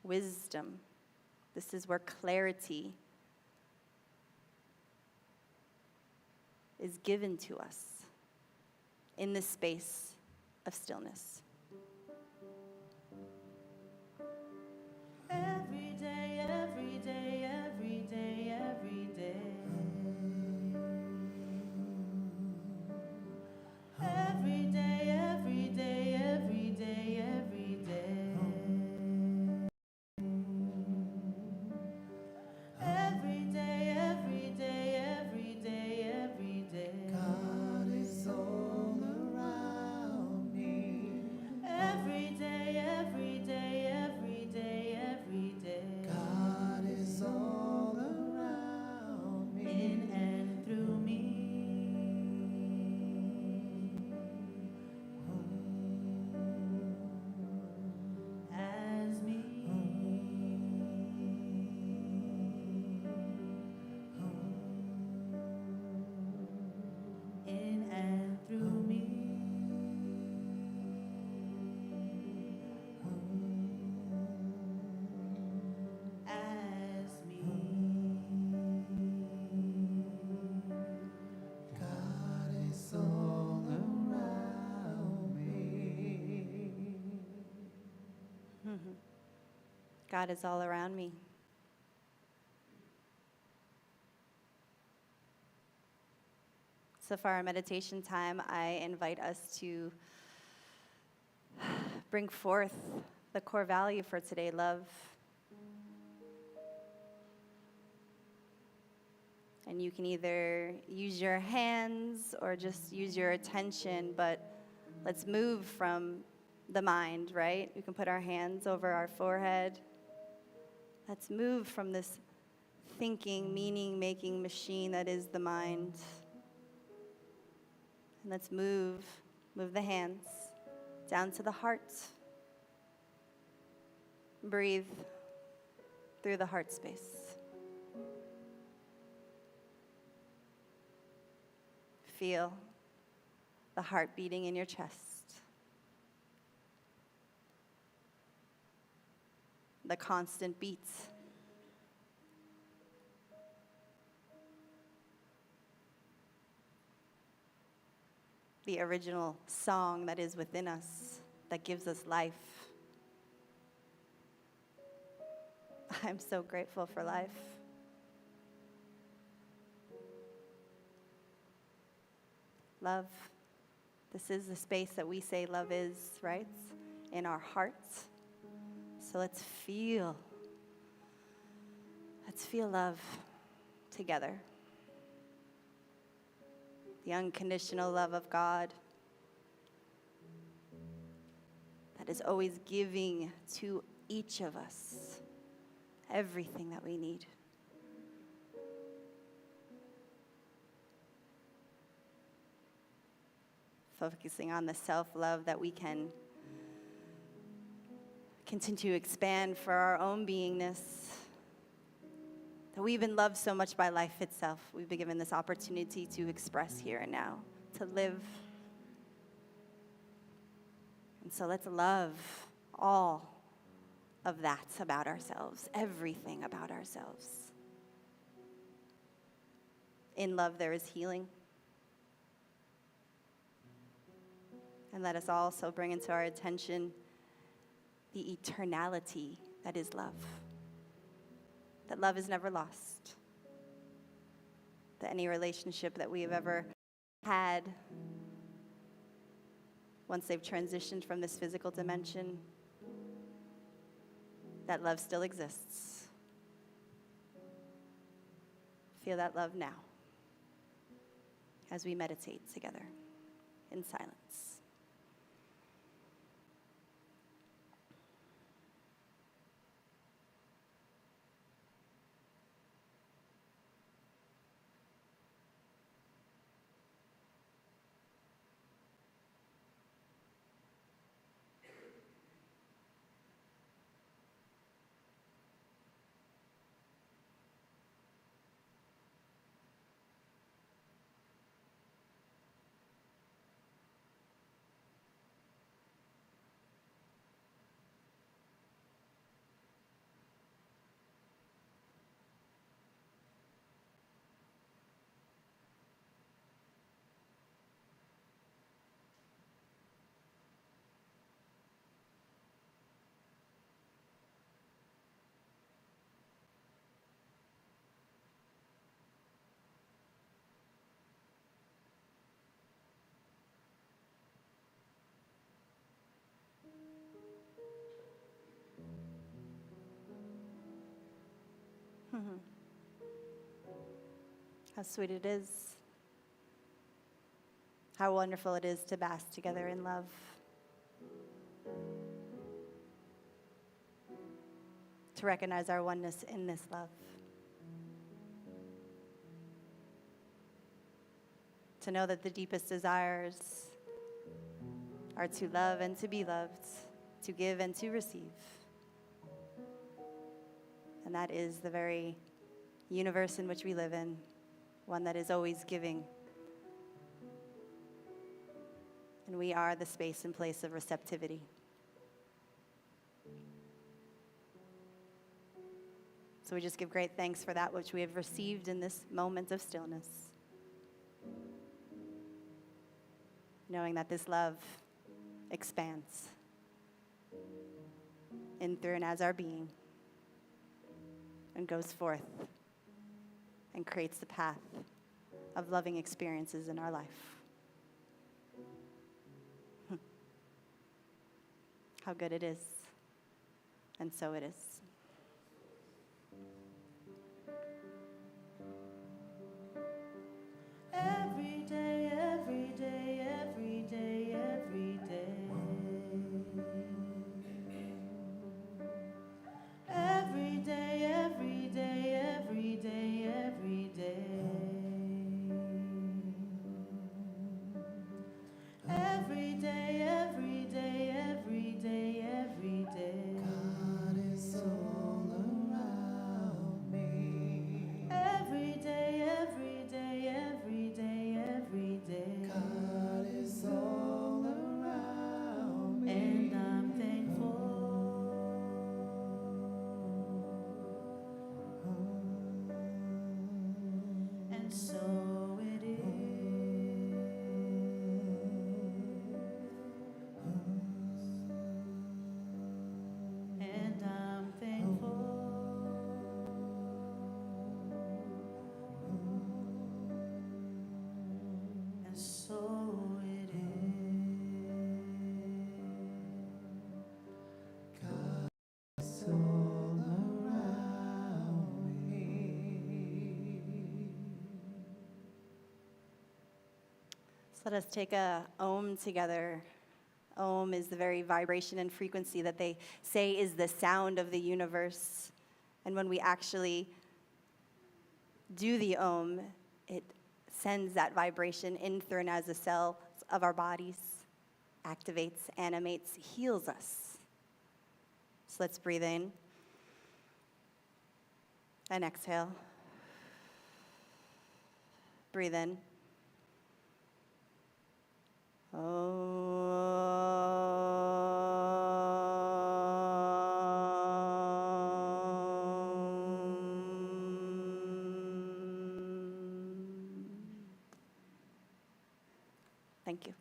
wisdom. This is where clarity is given to us in this space of stillness. Every day, every day, every day, every day. Every day, every day, every day, every day. Every day, every day, every day, every day. God is all around me. Every day, every day, every day, every day. God is all around me. In and through me. As me. In and through me. As me. God is all around me. God is all around me. So for our meditation time, I invite us to bring forth the core value for today, love. And you can either use your hands or just use your attention, but let's move from the mind, right? We can put our hands over our forehead. Let's move from this thinking, meaning-making machine that is the mind. And let's move the hands down to the heart. Breathe through the heart space. Feel the heart beating in your chest. The constant beats. the original song that is within us, that gives us life. I'm so grateful for life. Love. This is the space that we say love is, right? In our hearts. So let's feel love together. The unconditional love of God that is always giving to each of us everything that we need. Focusing on the self-love that we can continue to expand for our own beingness. That we've been loved so much by life itself. We've been given this opportunity to express here and now, to live. And so let's love all of that about ourselves, everything about ourselves. In love, there is healing. And let us also bring into our attention the eternality that is love. That love is never lost. That any relationship that we have ever had, once they've transitioned from this physical dimension, that love still exists. Feel that love now as we meditate together in silence. How sweet it is. How wonderful it is to bask together in love. To recognize our oneness in this love. To know that the deepest desires are to love and to be loved, to give and to receive. And that is the very universe in which we live in, one that is always giving. And we are the space and place of receptivity. So we just give great thanks for that which we have received in this moment of stillness. Knowing that this love expands in, through, and as our being, and goes forth and creates the path of loving experiences in our life. How good it is. And so it is. Every day, every day, every day, every day. Every day, every day, every day, every day. Every day, every day, every day, every day. God is so Let us take a Om together. Om is the very vibration and frequency that they say is the sound of the universe. And when we actually do the Om, it sends that vibration in through and as the cells of our bodies, activates, animates, heals us. So let's breathe in and exhale. Breathe in. Thank you.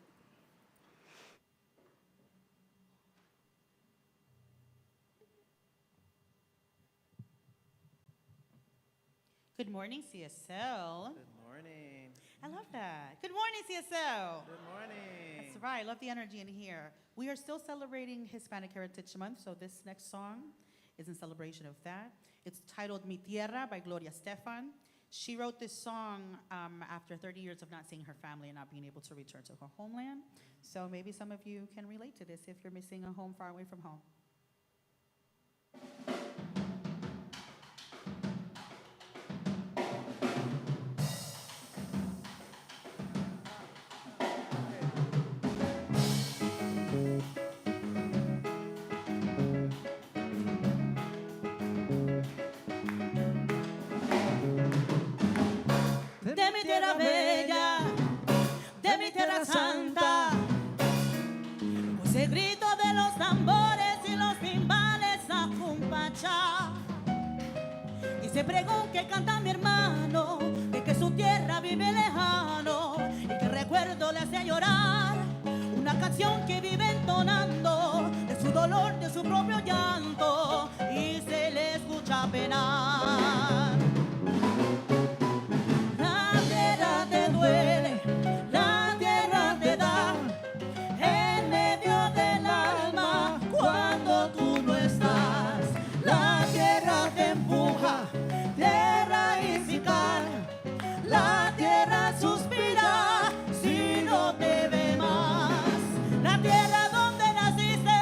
Good morning, CSL. Good morning. I love that. Good morning, CSL. Good morning. That's right. I love the energy in here. We are still celebrating Hispanic Heritage Month, so this next song is in celebration of that. It's titled Mi Tierra by Gloria Estefan. She wrote this song after 30 years of not seeing her family and not being able to return to her homeland. So maybe some of you can relate to this if you're missing a home far away from home. De mi tierra bella, de mi tierra santa, pues el grito de los tambores y los timbales acompaña. Y ese pregón que canta mi hermano, de que su tierra vive lejano, y que recuerdo le hace llorar, una canción que vive entonando, de su dolor, de su propio llanto, y se le escucha penar. La tierra te da en medio del alma cuando tú no estás. La tierra te empuja de raíz y cal. La tierra suspira si no te ve más. La tierra donde naciste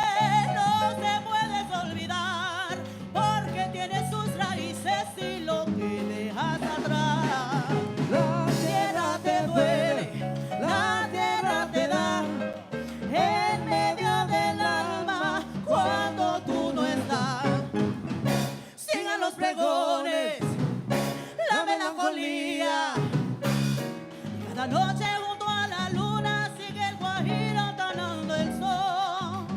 no te puedes olvidar, porque tiene sus raíces y lo que dejas atrás. La tierra te duele, la tierra te da en medio del alma cuando tú no estás. Sigan los pregones, la melancolía. Cada noche junto a la luna sigue el guajiro tonando el sol.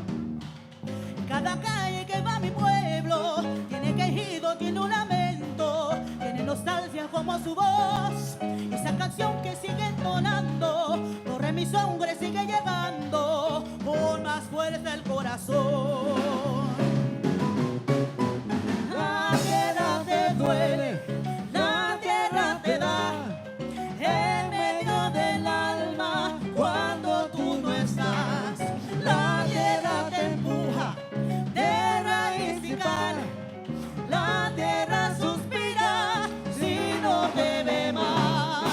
Cada calle que va a mi pueblo tiene quejido, tiene un lamento, tiene nostalgia como su voz. Esa canción que sigue entonando, corre mi sangre, sigue llegando con más fuerza el corazón. La tierra te duele, la tierra te da en medio del alma cuando tú no estás. La tierra te empuja de raíz y cal. La tierra suspira si no te ve más.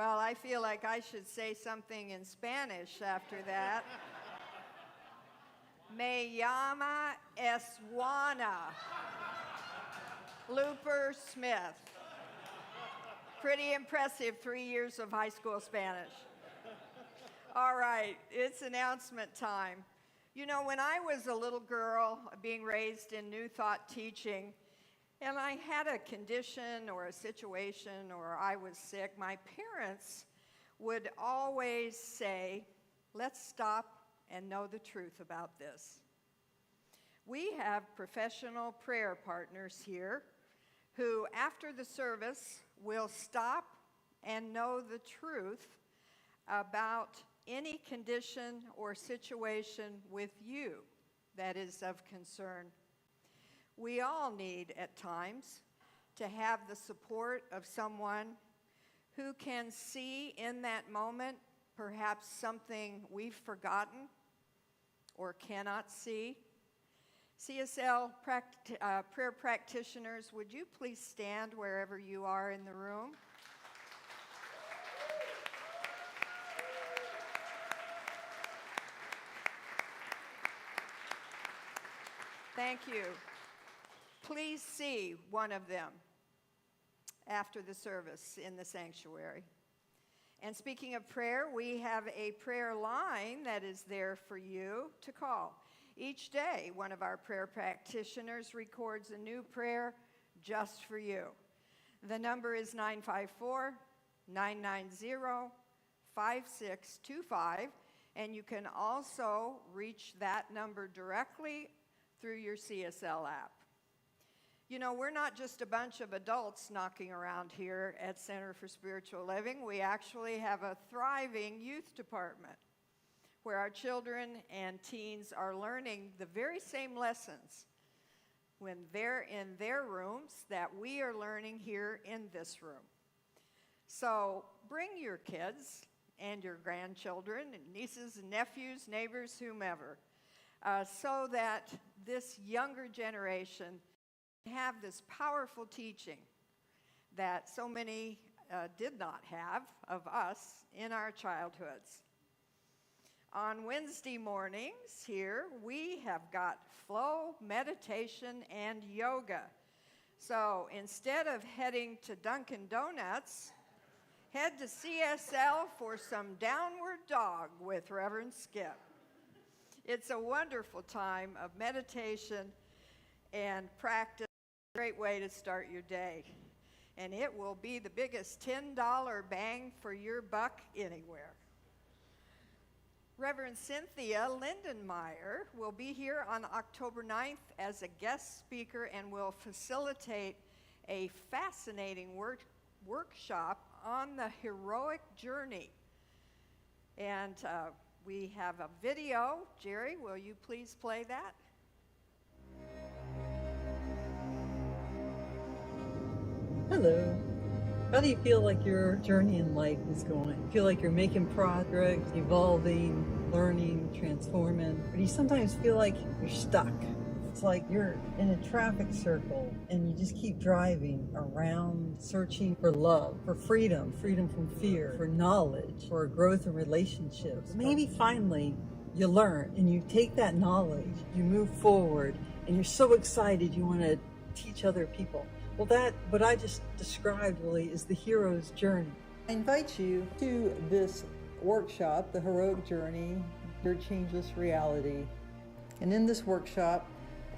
Well, I feel like I should say something in Spanish after that. Me llama es Juana Looper Smith. Pretty impressive 3 years of high school Spanish. All right, it's announcement time. You know, when I was a little girl being raised in New Thought teaching, and I had a condition or a situation or I was sick, my parents would always say, let's stop and know the truth about this. We have professional prayer partners here who, after the service, will stop and know the truth about any condition or situation with you that is of concern. We all need, at times, to have the support of someone who can see in that moment perhaps something we've forgotten or cannot see. CSL prayer practitioners, would you please stand wherever you are in the room? Thank you. Please see one of them after the service in the sanctuary. And speaking of prayer, we have a prayer line that is there for you to call. Each day, one of our prayer practitioners records a new prayer just for you. The number is 954-990-5625, and you can also reach that number directly through your CSL app. You know, we're not just a bunch of adults knocking around here at Center for Spiritual Living. We actually have a thriving youth department where our children and teens are learning the very same lessons when they're in their rooms that we are learning here in this room. So bring your kids and your grandchildren and nieces and nephews, neighbors, whomever, so that this younger generation have this powerful teaching that so many did not have of us in our childhoods. On Wednesday mornings here, we have got flow, meditation, and yoga. So instead of heading to Dunkin' Donuts, head to CSL for some downward dog with Reverend Skip. It's a wonderful time of meditation and practice. A great way to start your day. And it will be the biggest $10 bang for your buck anywhere. Reverend Cynthia Lindenmeyer will be here on October 9th as a guest speaker and will facilitate a fascinating workshop on the heroic journey. And we have a video. Jerry, will you please play that? Hello. How do you feel like your journey in life is going? Feel like you're making progress, evolving, learning, transforming? Or do you sometimes feel like you're stuck? It's like you're in a traffic circle and you just keep driving around searching for love, for freedom from fear, for knowledge, for growth in relationships. Maybe finally you learn and you take that knowledge, you move forward, and you're so excited you want to teach other people. Well, that, what I just described really is the hero's journey. I invite you to this workshop, The Heroic Journey, Your Changeless Reality. And in this workshop,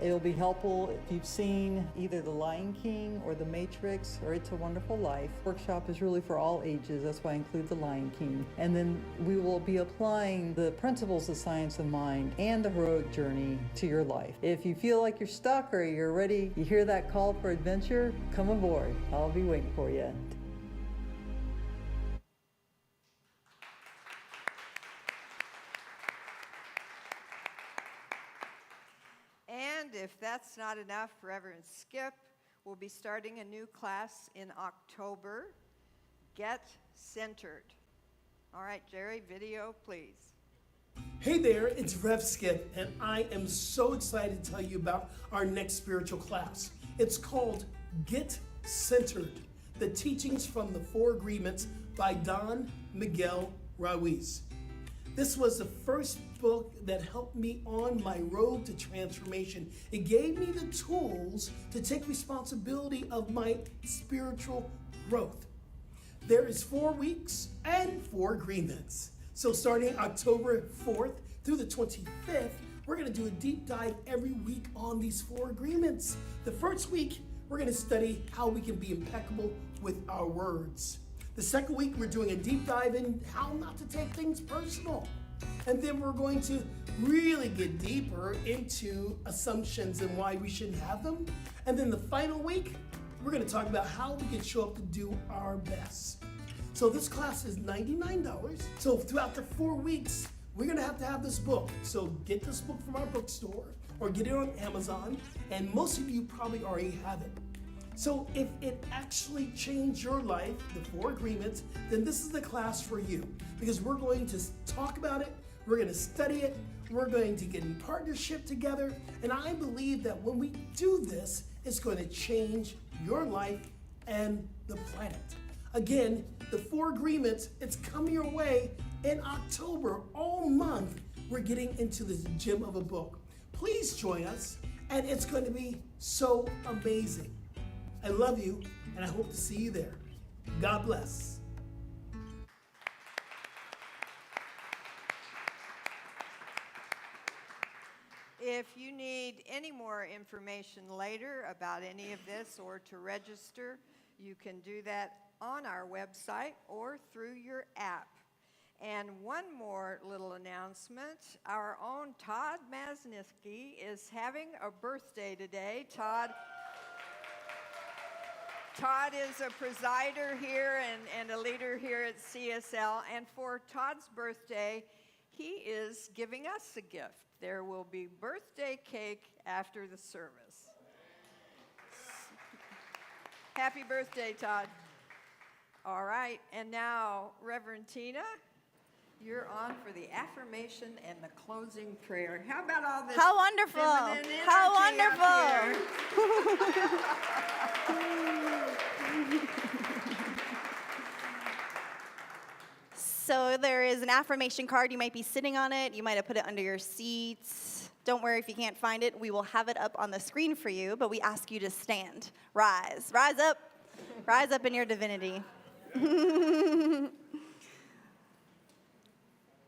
it'll be helpful if you've seen either The Lion King or The Matrix or It's a Wonderful Life. The workshop is really for all ages. That's why I include The Lion King. And then we will be applying the principles of science of mind and the heroic journey to your life. If you feel like you're stuck or you're ready, you hear that call for adventure, come aboard. I'll be waiting for you. And if that's not enough, Reverend Skip will be starting a new class in October, Get Centered. All right, Jerry, video, please. Hey there, it's Rev Skip, and I am so excited to tell you about our next spiritual class. It's called Get Centered, the teachings from the 4 agreements by Don Miguel Ruiz. This was the first book that helped me on my road to transformation. It gave me the tools to take responsibility of my spiritual growth. There is 4 weeks and 4 agreements. So starting October 4th through the 25th, we're gonna do a deep dive every week on these 4 agreements. The first week, we're gonna study how we can be impeccable with our words. The second week, we're doing a deep dive in how not to take things personal. And then we're going to really get deeper into assumptions and why we shouldn't have them. And then the final week, we're gonna talk about how we can show up to do our best. So this class is $99. So throughout the 4 weeks, we're gonna have to have this book. So get this book from our bookstore or get it on Amazon. And most of you probably already have it. So if it actually changed your life, the 4 agreements, then this is the class for you. Because we're going to talk about it, we're going to study it, we're going to get in partnership together, and I believe that when we do this, it's going to change your life and the planet. Again, the 4 agreements, it's coming your way in October. All month, we're getting into this gem of a book. Please join us, and it's going to be so amazing. I love you, and I hope to see you there. God bless. If you need any more information later about any of this or to register, you can do that on our website or through your app. And one more little announcement. Our own Todd Masniski is having a birthday today. Todd is a presider here and a leader here at CSL, and for Todd's birthday, he is giving us a gift. There will be birthday cake after the service. Happy birthday, Todd. All right, and now, Reverend Tina, you're on for the affirmation and the closing prayer. How about all this? How wonderful! How wonderful! So there is an affirmation card. You might be sitting on it. You might have put it under your seats. Don't worry if you can't find it. We will have it up on the screen for you, but we ask you to stand. Rise. Rise up. Rise up in your divinity.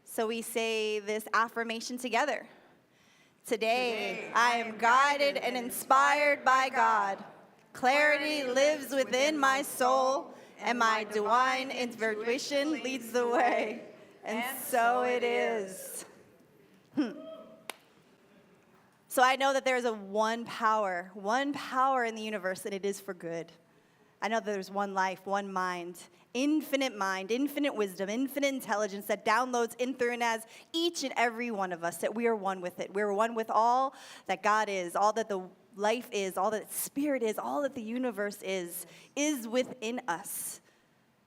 So we say this affirmation together. Today, I am guided and inspired by God. Clarity lives within my soul, and my divine intuition leads the way. And so it is. So I know that there is one power in the universe, and it is for good. I know that there's one life, one mind, infinite wisdom, infinite intelligence that downloads in through and as each and every one of us, that we are one with it. We're one with all that God is, all that the life is, all that spirit is, all that the universe is within us.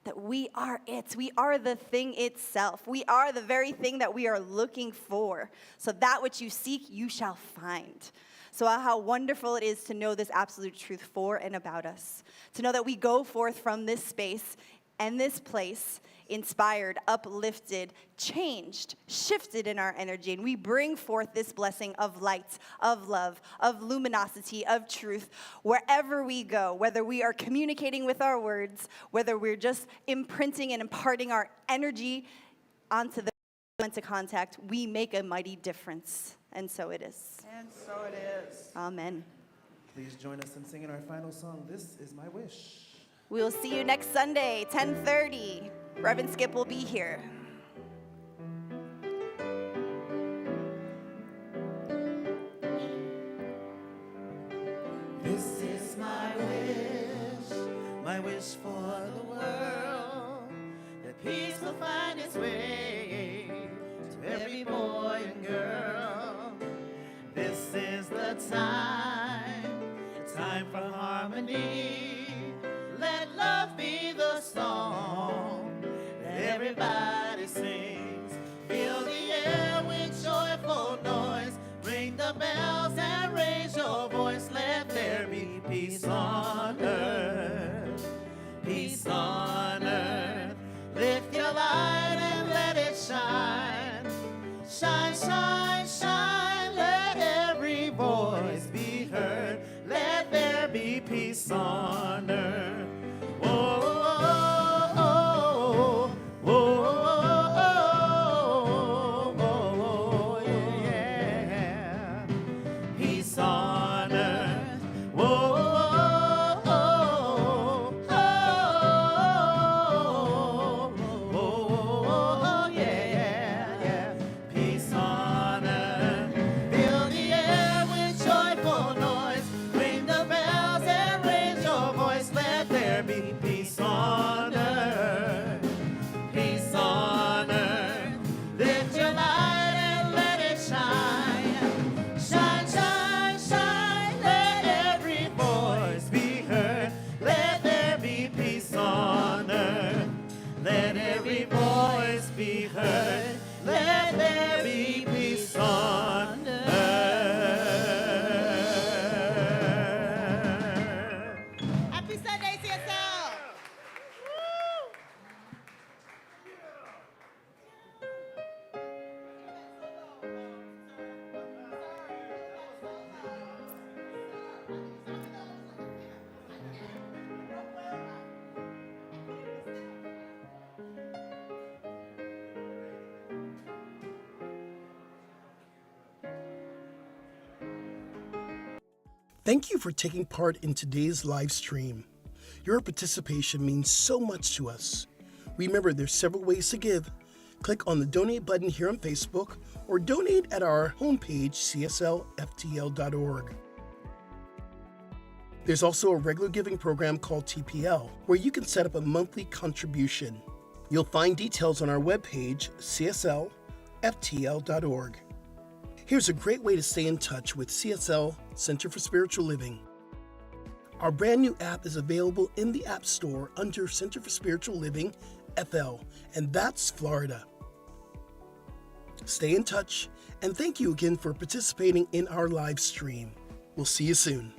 That we are it. We are the thing itself. We are the very thing that we are looking for. So that which you seek, you shall find. So how wonderful it is to know this absolute truth for and about us. To know that we go forth from this space and this place inspired, uplifted, changed, shifted in our energy. And we bring forth this blessing of light, of love, of luminosity, of truth, wherever we go, whether we are communicating with our words, whether we're just imprinting and imparting our energy onto the into contact, we make a mighty difference. And so it is. And so it is. Amen. Please join us in singing our final song, This Is My Wish. We will see you next Sunday, 10:30. Reverend Skip will be here. This is my wish for the world, that peace will find its way to every boy and girl. This is the time for harmony. Let love be the song that everybody sings. Fill the air with joyful noise. Ring the bells and raise your voice. Let there be peace on earth. Peace on earth. Shine, shine, shine, let every voice be heard. Let there be peace on earth. Whoa, whoa, whoa, whoa, yeah. Peace on earth. Whoa, yeah. Peace on earth. Fill the air with joyful noise. Ring the bells and raise your voice. Let there be peace on earth. Peace on earth. Lift your light and let it shine. Shine, shine, shine. Let every voice be heard. Let there be peace on earth. Let every voice be heard. Let there be peace on earth. Happy Sunday, CSL. Thank you for taking part in today's live stream. Your participation means so much to us. Remember, there's several ways to give. Click on the donate button here on Facebook or donate at our homepage, cslftl.org. There's also a regular giving program called TPL, where you can set up a monthly contribution. You'll find details on our webpage, cslftl.org. Here's a great way to stay in touch with CSL Center for Spiritual Living. Our brand new app is available in the App Store under Center for Spiritual Living, FL, and that's Florida. Stay in touch, and thank you again for participating in our live stream. We'll see you soon.